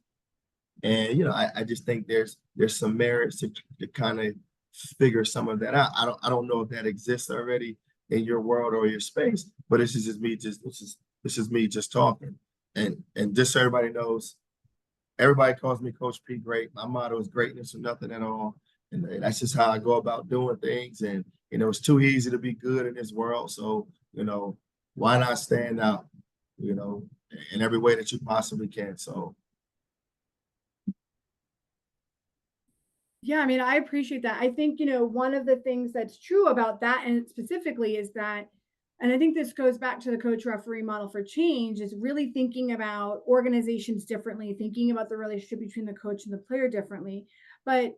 And, I just think there's some merits to kind of figure some of that out. I don't know if that exists already in your world or your space, but this is me just talking. And just so everybody knows, everybody calls me Coach P Great. My motto is greatness or nothing at all. And that's just how I go about doing things. And, it's too easy to be good in this world. So, why not stand out, in every way that you possibly can. So. Yeah, I mean, I appreciate that. I think, one of the things that's true about that, and specifically, is that, and I think this goes back to the coach referee model for change, is really thinking about organizations differently, thinking about the relationship between the coach and the player differently. But,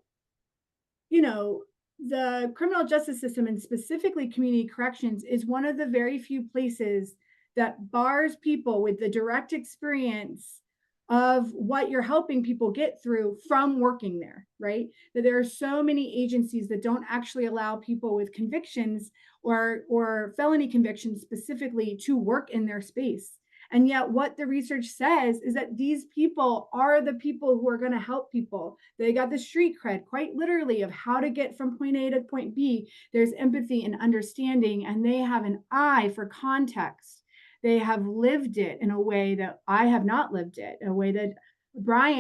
the criminal justice system, and specifically community corrections, is one of the very few places that bars people with the direct experience of what you're helping people get through from working there, right? That there are so many agencies that don't actually allow people with convictions or felony convictions specifically to work in their space. And yet, what the research says is that these people are the people who are going to help people. They got the street cred, quite literally, of how to get from point A to point B. There's empathy and understanding, and they have an eye for context. They have lived it in a way that I have not lived it, a way that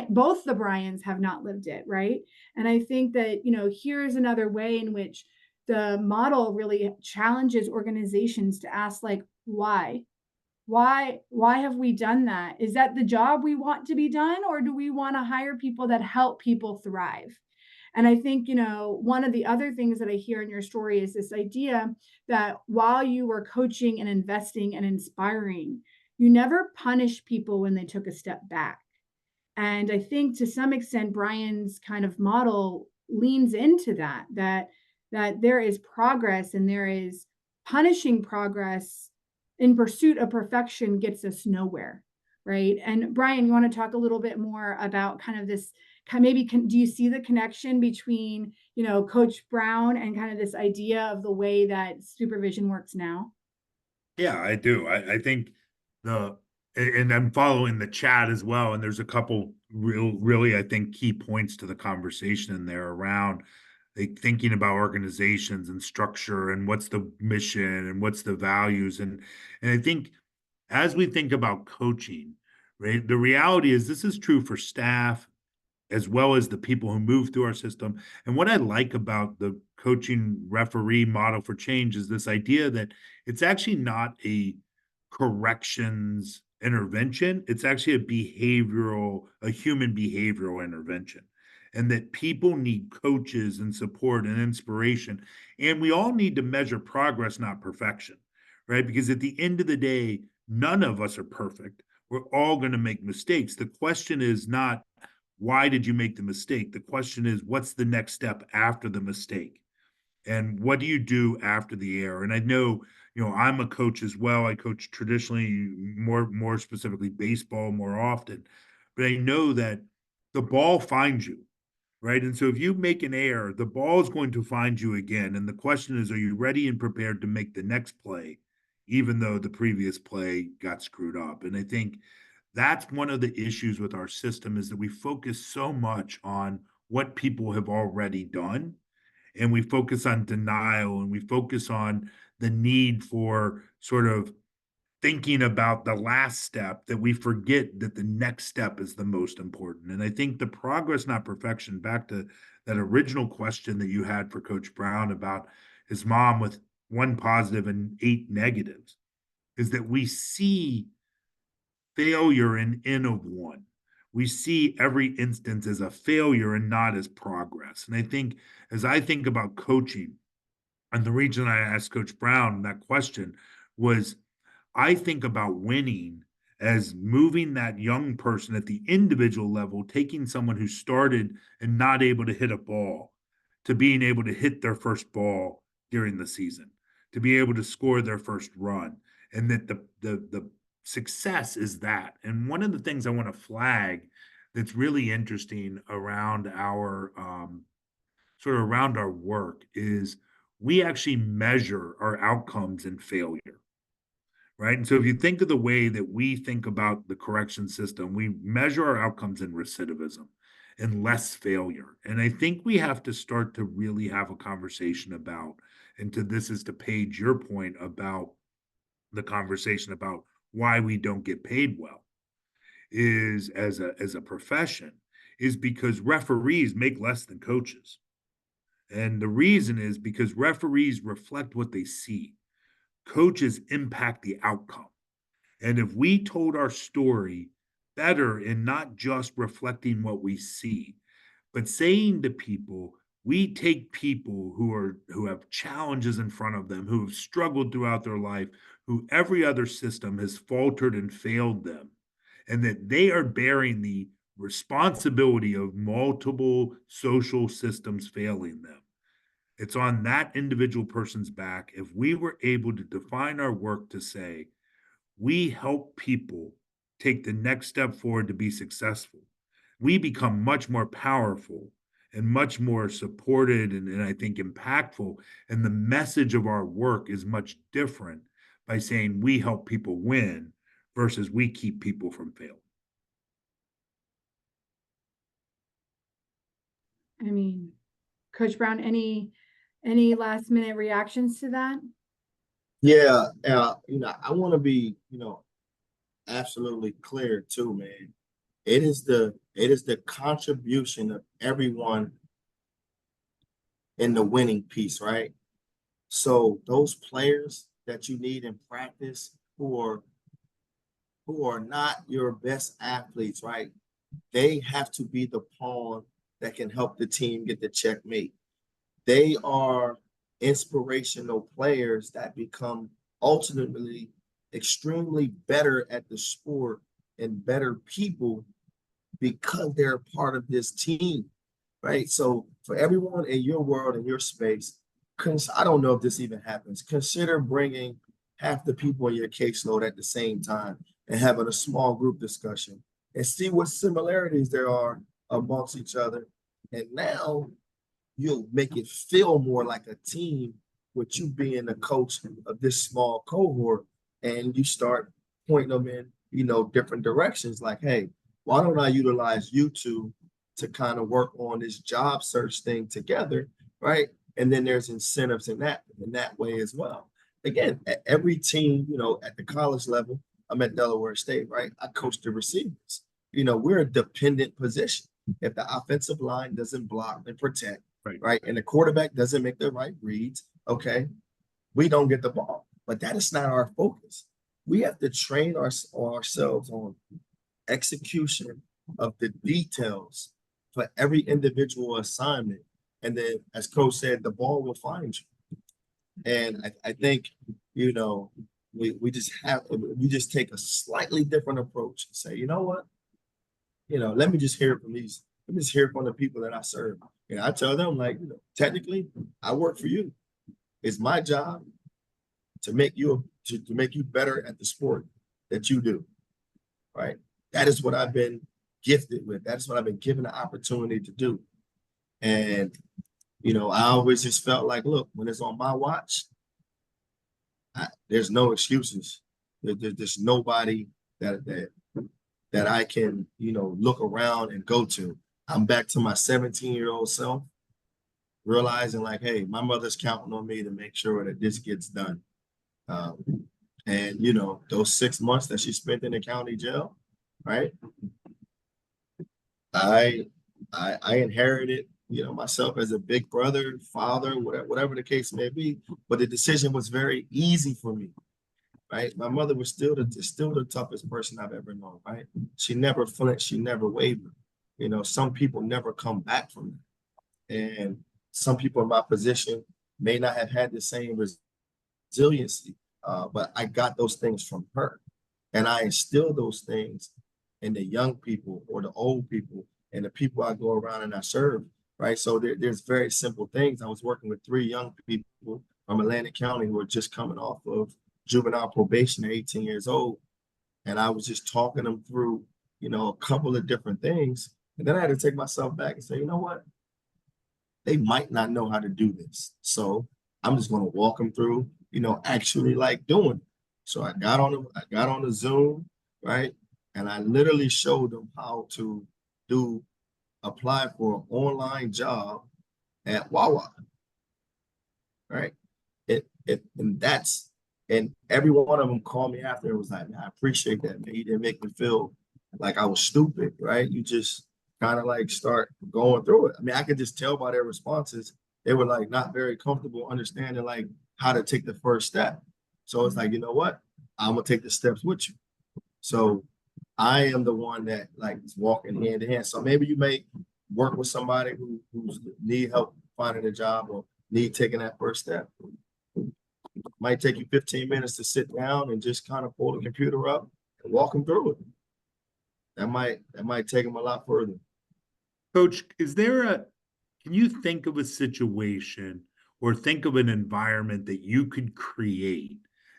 both the Bryans have not lived it, right? And I think that, here's another way in which the model really challenges organizations to ask, like, why have we done that? Is that the job we want to be done, or do we want to hire people that help people thrive? And I think, one of the other things that I hear in your story is this idea that while you were coaching and investing and inspiring, you never punished people when they took a step back. And I think to some extent, Brian's kind of model leans into that there is progress, and there is punishing progress in pursuit of perfection gets us nowhere, right? And Brian, you want to talk a little bit more about kind of this, do you see the connection between, Coach Brown and kind of this idea of the way that supervision works now? Yeah, I do. I think and I'm following the chat as well. And there's a couple really, I think, key points to the conversation in there around like thinking about organizations and structure and what's the mission and what's the values. And I think as we think about coaching, right, the reality is this is true for staff as well as the people who move through our system. And what I like about the coaching referee model for change is this idea that it's actually not a corrections intervention, it's actually a human behavioral intervention. And that people need coaches and support and inspiration. And we all need to measure progress, not perfection, right? Because at the end of the day, none of us are perfect. We're all going to make mistakes. The question is not, why did you make the mistake? The question is, what's the next step after the mistake? And what do you do after the error? And I know, I'm a coach as well. I coach traditionally more specifically baseball more often, but I know that the ball finds you, right? And so if you make an error, the ball is going to find you again. And the question is, are you ready and prepared to make the next play, even though the previous play got screwed up? And I think that's one of the issues with our system is that we focus so much on what people have already done, and we focus on denial, and we focus on the need for sort of thinking about the last step, that we forget that the next step is the most important. And I think the progress, not perfection, back to that original question that you had for Coach Brown about his mom with 1 positive and 8 negatives, is that we see failure in N of 1. We see every instance as a failure and not as progress. And I think as I think about coaching, and the reason I asked Coach Brown that question was I think about winning as moving that young person at the individual level, taking someone who started and not able to hit a ball to being able to hit their first ball during the season, to be able to score their first run, and that the success is that. And one of the things I want to flag that's really interesting around our sort of around our work is we actually measure our outcomes in failure, right? And so if you think of the way that we think about the correction system, we measure our outcomes in recidivism and less failure. And I think we have to start to really have a conversation about, and to this is to Paige your point about the conversation about why we don't get paid well is as a profession is because referees make less than coaches. And the reason is because referees reflect what they see. Coaches impact the outcome. And if we told our story better in not just reflecting what we see, but saying to people, we take people who have challenges in front of them, who have struggled throughout their life, who every other system has faltered and failed them, and that they are bearing the responsibility of multiple social systems failing them. It's on that individual person's back. If we were able to define our work to say, we help people take the next step forward to be successful, we become much more powerful and much more supported and I think impactful. And the message of our work is much different by saying we help people win versus we keep people from failing. I mean, Coach Brown, any last minute reactions to that? Yeah, I want to be, absolutely clear too, man. It is the contribution of everyone in the winning piece, right? So those players that you need in practice who are not your best athletes, right? They have to be the pawn that can help the team get the checkmate. They are inspirational players that become ultimately extremely better at the sport and better people because they're part of this team, right? So for everyone in your world, in your space, I don't know if this even happens. Consider bringing half the people in your caseload at the same time and having a small group discussion and see what similarities there are amongst each other. And now you'll make it feel more like a team with you being the coach of this small cohort, and you start pointing them in, different directions. Like, hey, why don't I utilize you two to kind of work on this job search thing together, right? And then there's incentives in that way as well. Again, at every team, at the college level, I'm at Delaware State, right? I coach the receivers. We're a dependent position. If the offensive line doesn't block and protect, right, and the quarterback doesn't make the right reads, okay, we don't get the ball. But that is not our focus. We have to train ourselves on execution of the details for every individual assignment. And then, as Coach said, the ball will find you. And I think, we just take a slightly different approach and say, you know what? Let me just hear from the people that I serve. And I tell them, like, technically, I work for you. It's my job to make you better at the sport that you do. Right? That is what I've been gifted with. That's what I've been given the opportunity to do. And I always just felt like, look, when it's on my watch, there's no excuses. There's nobody that I can, look around and go to. I'm back to my 17-year-old self, realizing like, hey, my mother's counting on me to make sure that this gets done. And those 6 months that she spent in the county jail, right? I inherited, myself as a big brother, father, whatever the case may be. But the decision was very easy for me. Right, my mother was still the toughest person I've ever known. Right, she never flinched, she never wavered. Some people never come back from that, and some people in my position may not have had the same resiliency, but I got those things from her, and I instill those things in the young people or the old people and the people I go around and I serve. Right, so there's very simple things. I was working with 3 young people from Atlantic County who were just coming off of juvenile probation at 18 years old. And I was just talking them through, a couple of different things. And then I had to take myself back and say, you know what? They might not know how to do this. So I'm just going to walk them through, actually like doing it. So I got on the Zoom, right? And I literally showed them how to apply for an online job at Wawa. Right. And every one of them called me after and was like, man, I appreciate that, man. You didn't make me feel like I was stupid, right? You just kind of like start going through it. I mean, I could just tell by their responses, they were like not very comfortable understanding like how to take the first step. So it's like, you know what? I'm gonna take the steps with you. So I am the one that like is walking hand in hand. So maybe you may work with somebody who's need help finding a job or need taking that first step. Might take you 15 minutes to sit down and just kind of pull the computer up and walk them through it. That might take them a lot further. Coach, can you think of a situation or think of an environment that you could create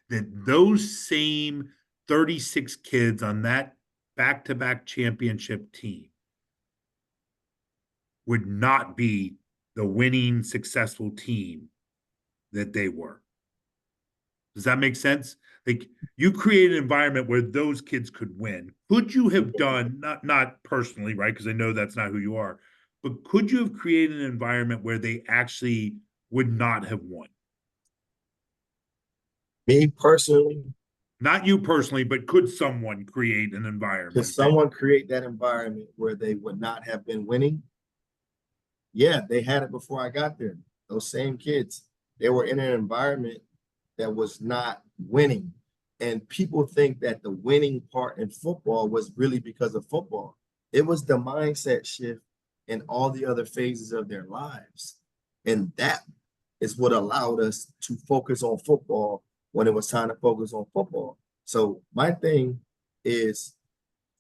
that those same 36 kids on that back-to-back championship team would not be the winning, successful team that they were. Does that make sense? Like, you create an environment where those kids could win. Could you have done, not personally, right? Because I know that's not who you are, but could you have created an environment where they actually would not have won? Me personally, Not you personally, but could someone create an could environment? someone create that environment where they would not have been winning? Yeah, they had it before I got there. Those same kids, they were in an environment that was not winning. And people think that the winning part in football was really because of football. It was the mindset shift in all the other phases of their lives. And that is what allowed us to focus on football when it was time to focus on football. So my thing is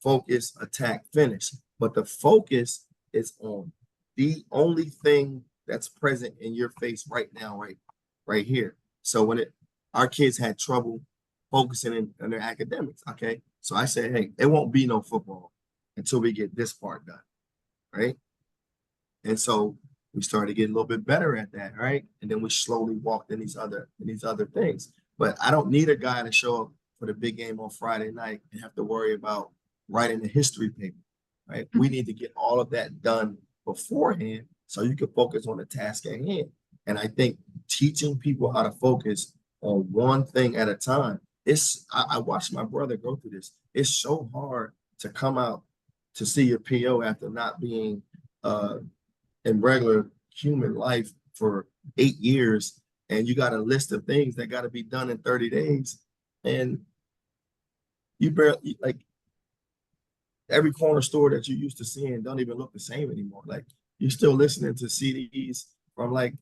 focus, attack, finish. But the focus is on the only thing that's present in your face right now, right here. So when our kids had trouble focusing on their academics, okay? So I said, hey, it won't be no football until we get this part done, right? And so we started to get a little bit better at that, right? And then we slowly walked in these other things. But I don't need a guy to show up for the big game on Friday night and have to worry about writing the history paper, right? We need to get all of that done beforehand so you can focus on the task at hand. And I think teaching people how to focus on one thing at a time, I watched my brother go through this. It's so hard to come out to see your PO after not being in regular human life for 8 years, and you got a list of things that got to be done in 30 days, and you barely, like, every corner store that you used to seeing don't even look the same anymore. Like, you're still listening to CDs from like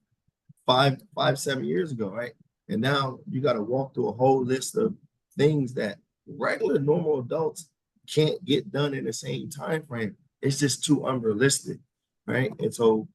7 years ago, right? And now you got to walk through a whole list of things that regular normal adults can't get done in the same time frame. It's just too unrealistic, right? And so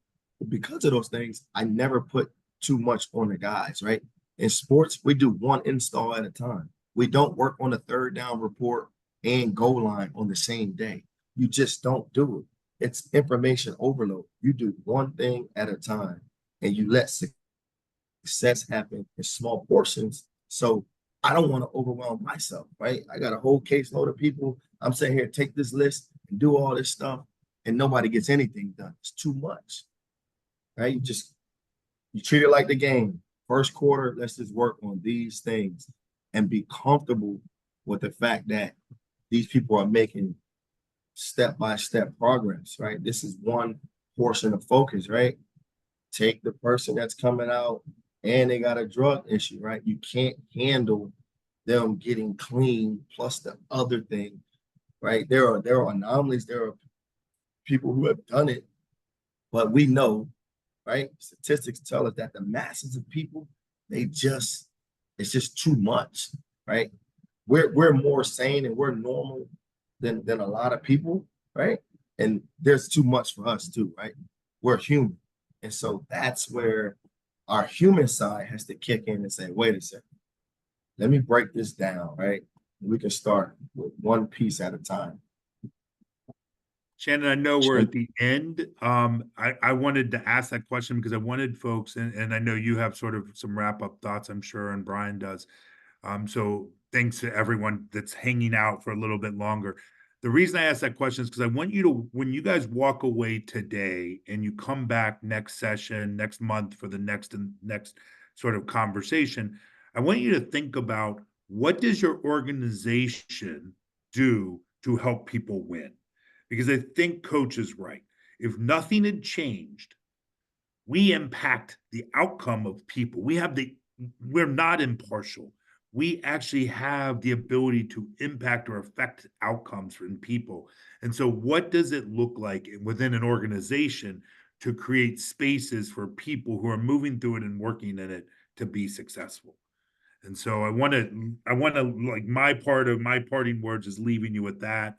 because of those things, I never put too much on the guys, right? In sports, we do one install at a time. We don't work on the third down report and goal line on the same day. You just don't do it. It's information overload. You do one thing at a time and you let success happen in small portions. So I don't want to overwhelm myself, right? I got a whole caseload of people. I'm saying, here, take this list and do all this stuff, and nobody gets anything done. It's too much, right? You treat it like the game. First quarter, let's just work on these things and be comfortable with the fact that these people are making step-by-step progress, right? This is one portion of focus, right? Take the person that's coming out and they got a drug issue, right? You can't handle them getting clean plus the other thing, right? There are anomalies. There are people who have done it, but we know, right? Statistics tell us that the masses of people, it's just too much, right? We're more sane and we're normal than a lot of people, right? And there's too much for us too, right? We're human. And so that's where our human side has to kick in and say, wait a second, let me break this down, right? We can start with one piece at a time. Shannon, I know we're at the end. I wanted to ask that question because I wanted folks, and I know you have sort of some wrap-up thoughts, I'm sure, and Brian does. So thanks to everyone that's hanging out for a little bit longer. The reason I asked that question is because I want you to, when you guys walk away today and you come back next session, next month for the next sort of conversation, I want you to think about, what does your organization do to help people win? Because I think Coach is right. If nothing had changed, we impact the outcome of people. We're not impartial. We actually have the ability to impact or affect outcomes in people. And so what does it look like within an organization to create spaces for people who are moving through it and working in it to be successful? And so I want to like, my part of my parting words is leaving you with that.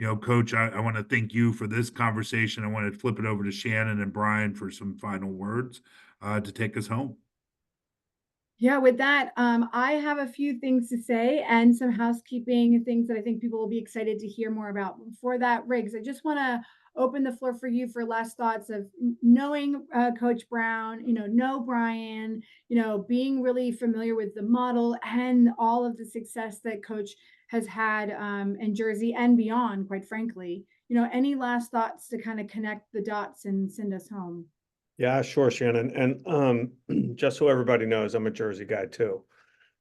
Coach, I want to thank you for this conversation. I want to flip it over to Shannon and Brian for some final words to take us home. Yeah, with that, I have a few things to say and some housekeeping things that I think people will be excited to hear more about. Before that, Riggs, I just want to open the floor for you for last thoughts of knowing Coach Brown, know Brian, being really familiar with the model and all of the success that Coach has had in Jersey and beyond, quite frankly. Any last thoughts to kind of connect the dots and send us home? Yeah, sure, Shannon. And just so everybody knows, I'm a Jersey guy too.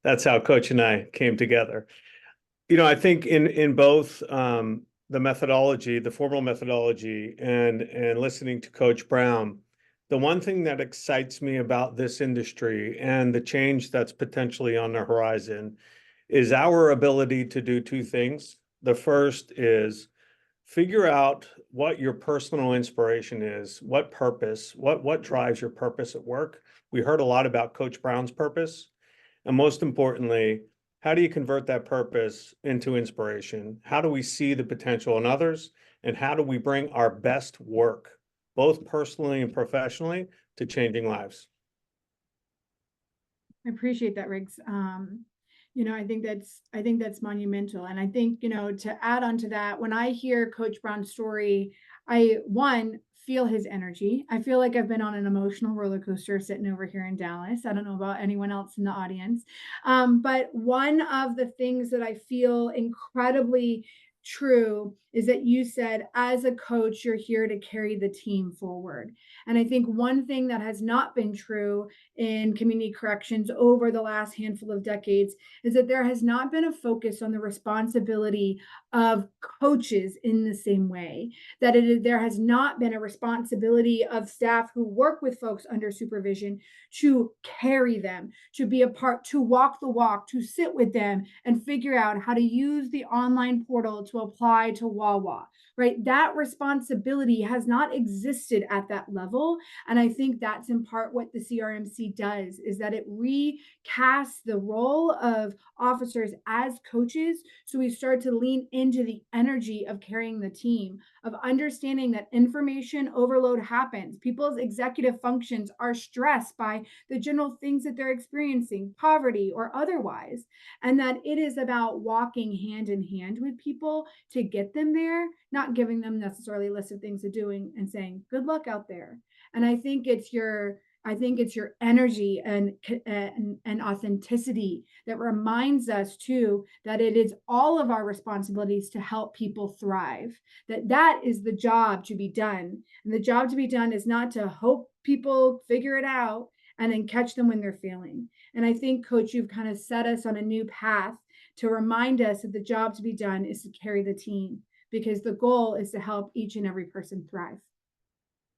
That's how Coach and I came together. I think in both the methodology, the formal methodology, and listening to Coach Brown, the one thing that excites me about this industry and the change that's potentially on the horizon is our ability to do two things. The first is figure out what your personal inspiration is, what purpose, what drives your purpose at work. We heard a lot about Coach Brown's purpose. And most importantly, how do you convert that purpose into inspiration? How do we see the potential in others? And how do we bring our best work, both personally and professionally, to changing lives? I appreciate that, Riggs. I think that's monumental. And I think, to add on to that, when I hear Coach Brown's story, I feel his energy. I feel like I've been on an emotional roller coaster sitting over here in Dallas. I don't know about anyone else in the audience. But one of the things that I feel incredibly true is that you said, as a coach, you're here to carry the team forward. And I think one thing that has not been true in community corrections over the last handful of decades is that there has not been a focus on the responsibility of coaches in the same way, that there has not been a responsibility of staff who work with folks under supervision to carry them, to be a part, to walk the walk, to sit with them and figure out how to use the online portal to apply to Wawa, right? That responsibility has not existed at that level. And I think that's in part what the CRMC does, is that it recasts the role of officers as coaches. So we start to lean into the energy of carrying the team, of understanding that information overload happens. People's executive functions are stressed by the general things that they're experiencing, poverty or otherwise, and that it is about walking hand in hand with people to get them there, not giving them necessarily a list of things to do and saying, good luck out there. And I think it's your energy and authenticity that reminds us too that it is all of our responsibilities to help people thrive, that is the job to be done. And the job to be done is not to hope people figure it out and then catch them when they're failing. And I think, Coach, you've kind of set us on a new path to remind us that the job to be done is to carry the team, because the goal is to help each and every person thrive.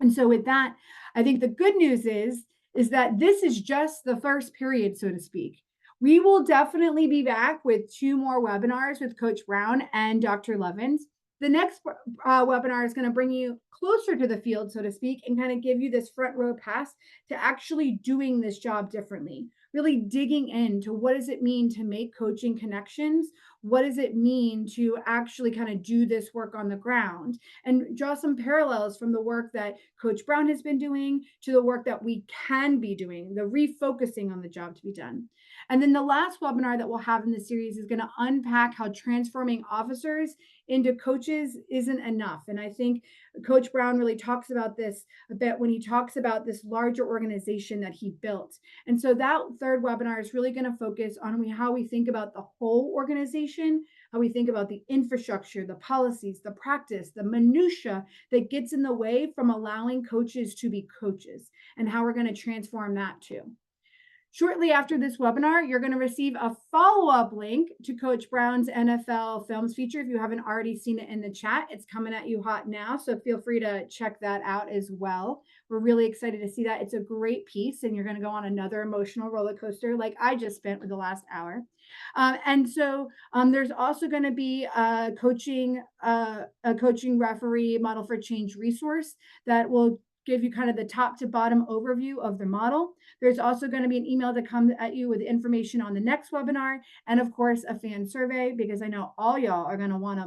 And so with that, I think the good news is that this is just the first period, so to speak. We will definitely be back with 2 more webinars with Coach Brown and Dr. Lovins. The next webinar is going to bring you closer to the field, so to speak, and kind of give you this front row pass to actually doing this job differently, really digging into what does it mean to make coaching connections? What does it mean to actually kind of do this work on the ground, and draw some parallels from the work that Coach Brown has been doing to the work that we can be doing, the refocusing on the job to be done. And then the last webinar that we'll have in the series is going to unpack how transforming officers into coaches isn't enough. And I think Coach Brown really talks about this a bit when he talks about this larger organization that he built. And so that third webinar is really going to focus on how we think about the whole organization, how we think about the infrastructure, the policies, the practice, the minutia that gets in the way from allowing coaches to be coaches, and how we're going to transform that too. Shortly after this webinar, you're going to receive a follow-up link to Coach Brown's NFL Films feature. If you haven't already seen it in the chat, it's coming at you hot now, so feel free to check that out as well. We're really excited to see that. It's a great piece, and you're going to go on another emotional roller coaster like I just spent with the last hour. And so there's also going to be a coaching referee model for change resource that will give you kind of the top to bottom overview of the model. There's also going to be an email that comes at you with information on the next webinar, and of course a fan survey, because I know all y'all are going to want a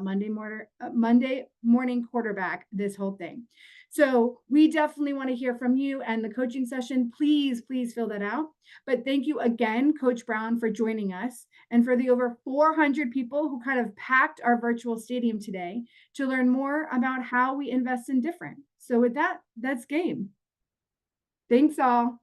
Monday morning quarterback this whole thing. So we definitely want to hear from you, and the coaching session, please fill that out. But thank you again, Coach Brown, for joining us, and for the over 400 people who kind of packed our virtual stadium today to learn more about how we invest in different. So with that, that's game. Thanks all.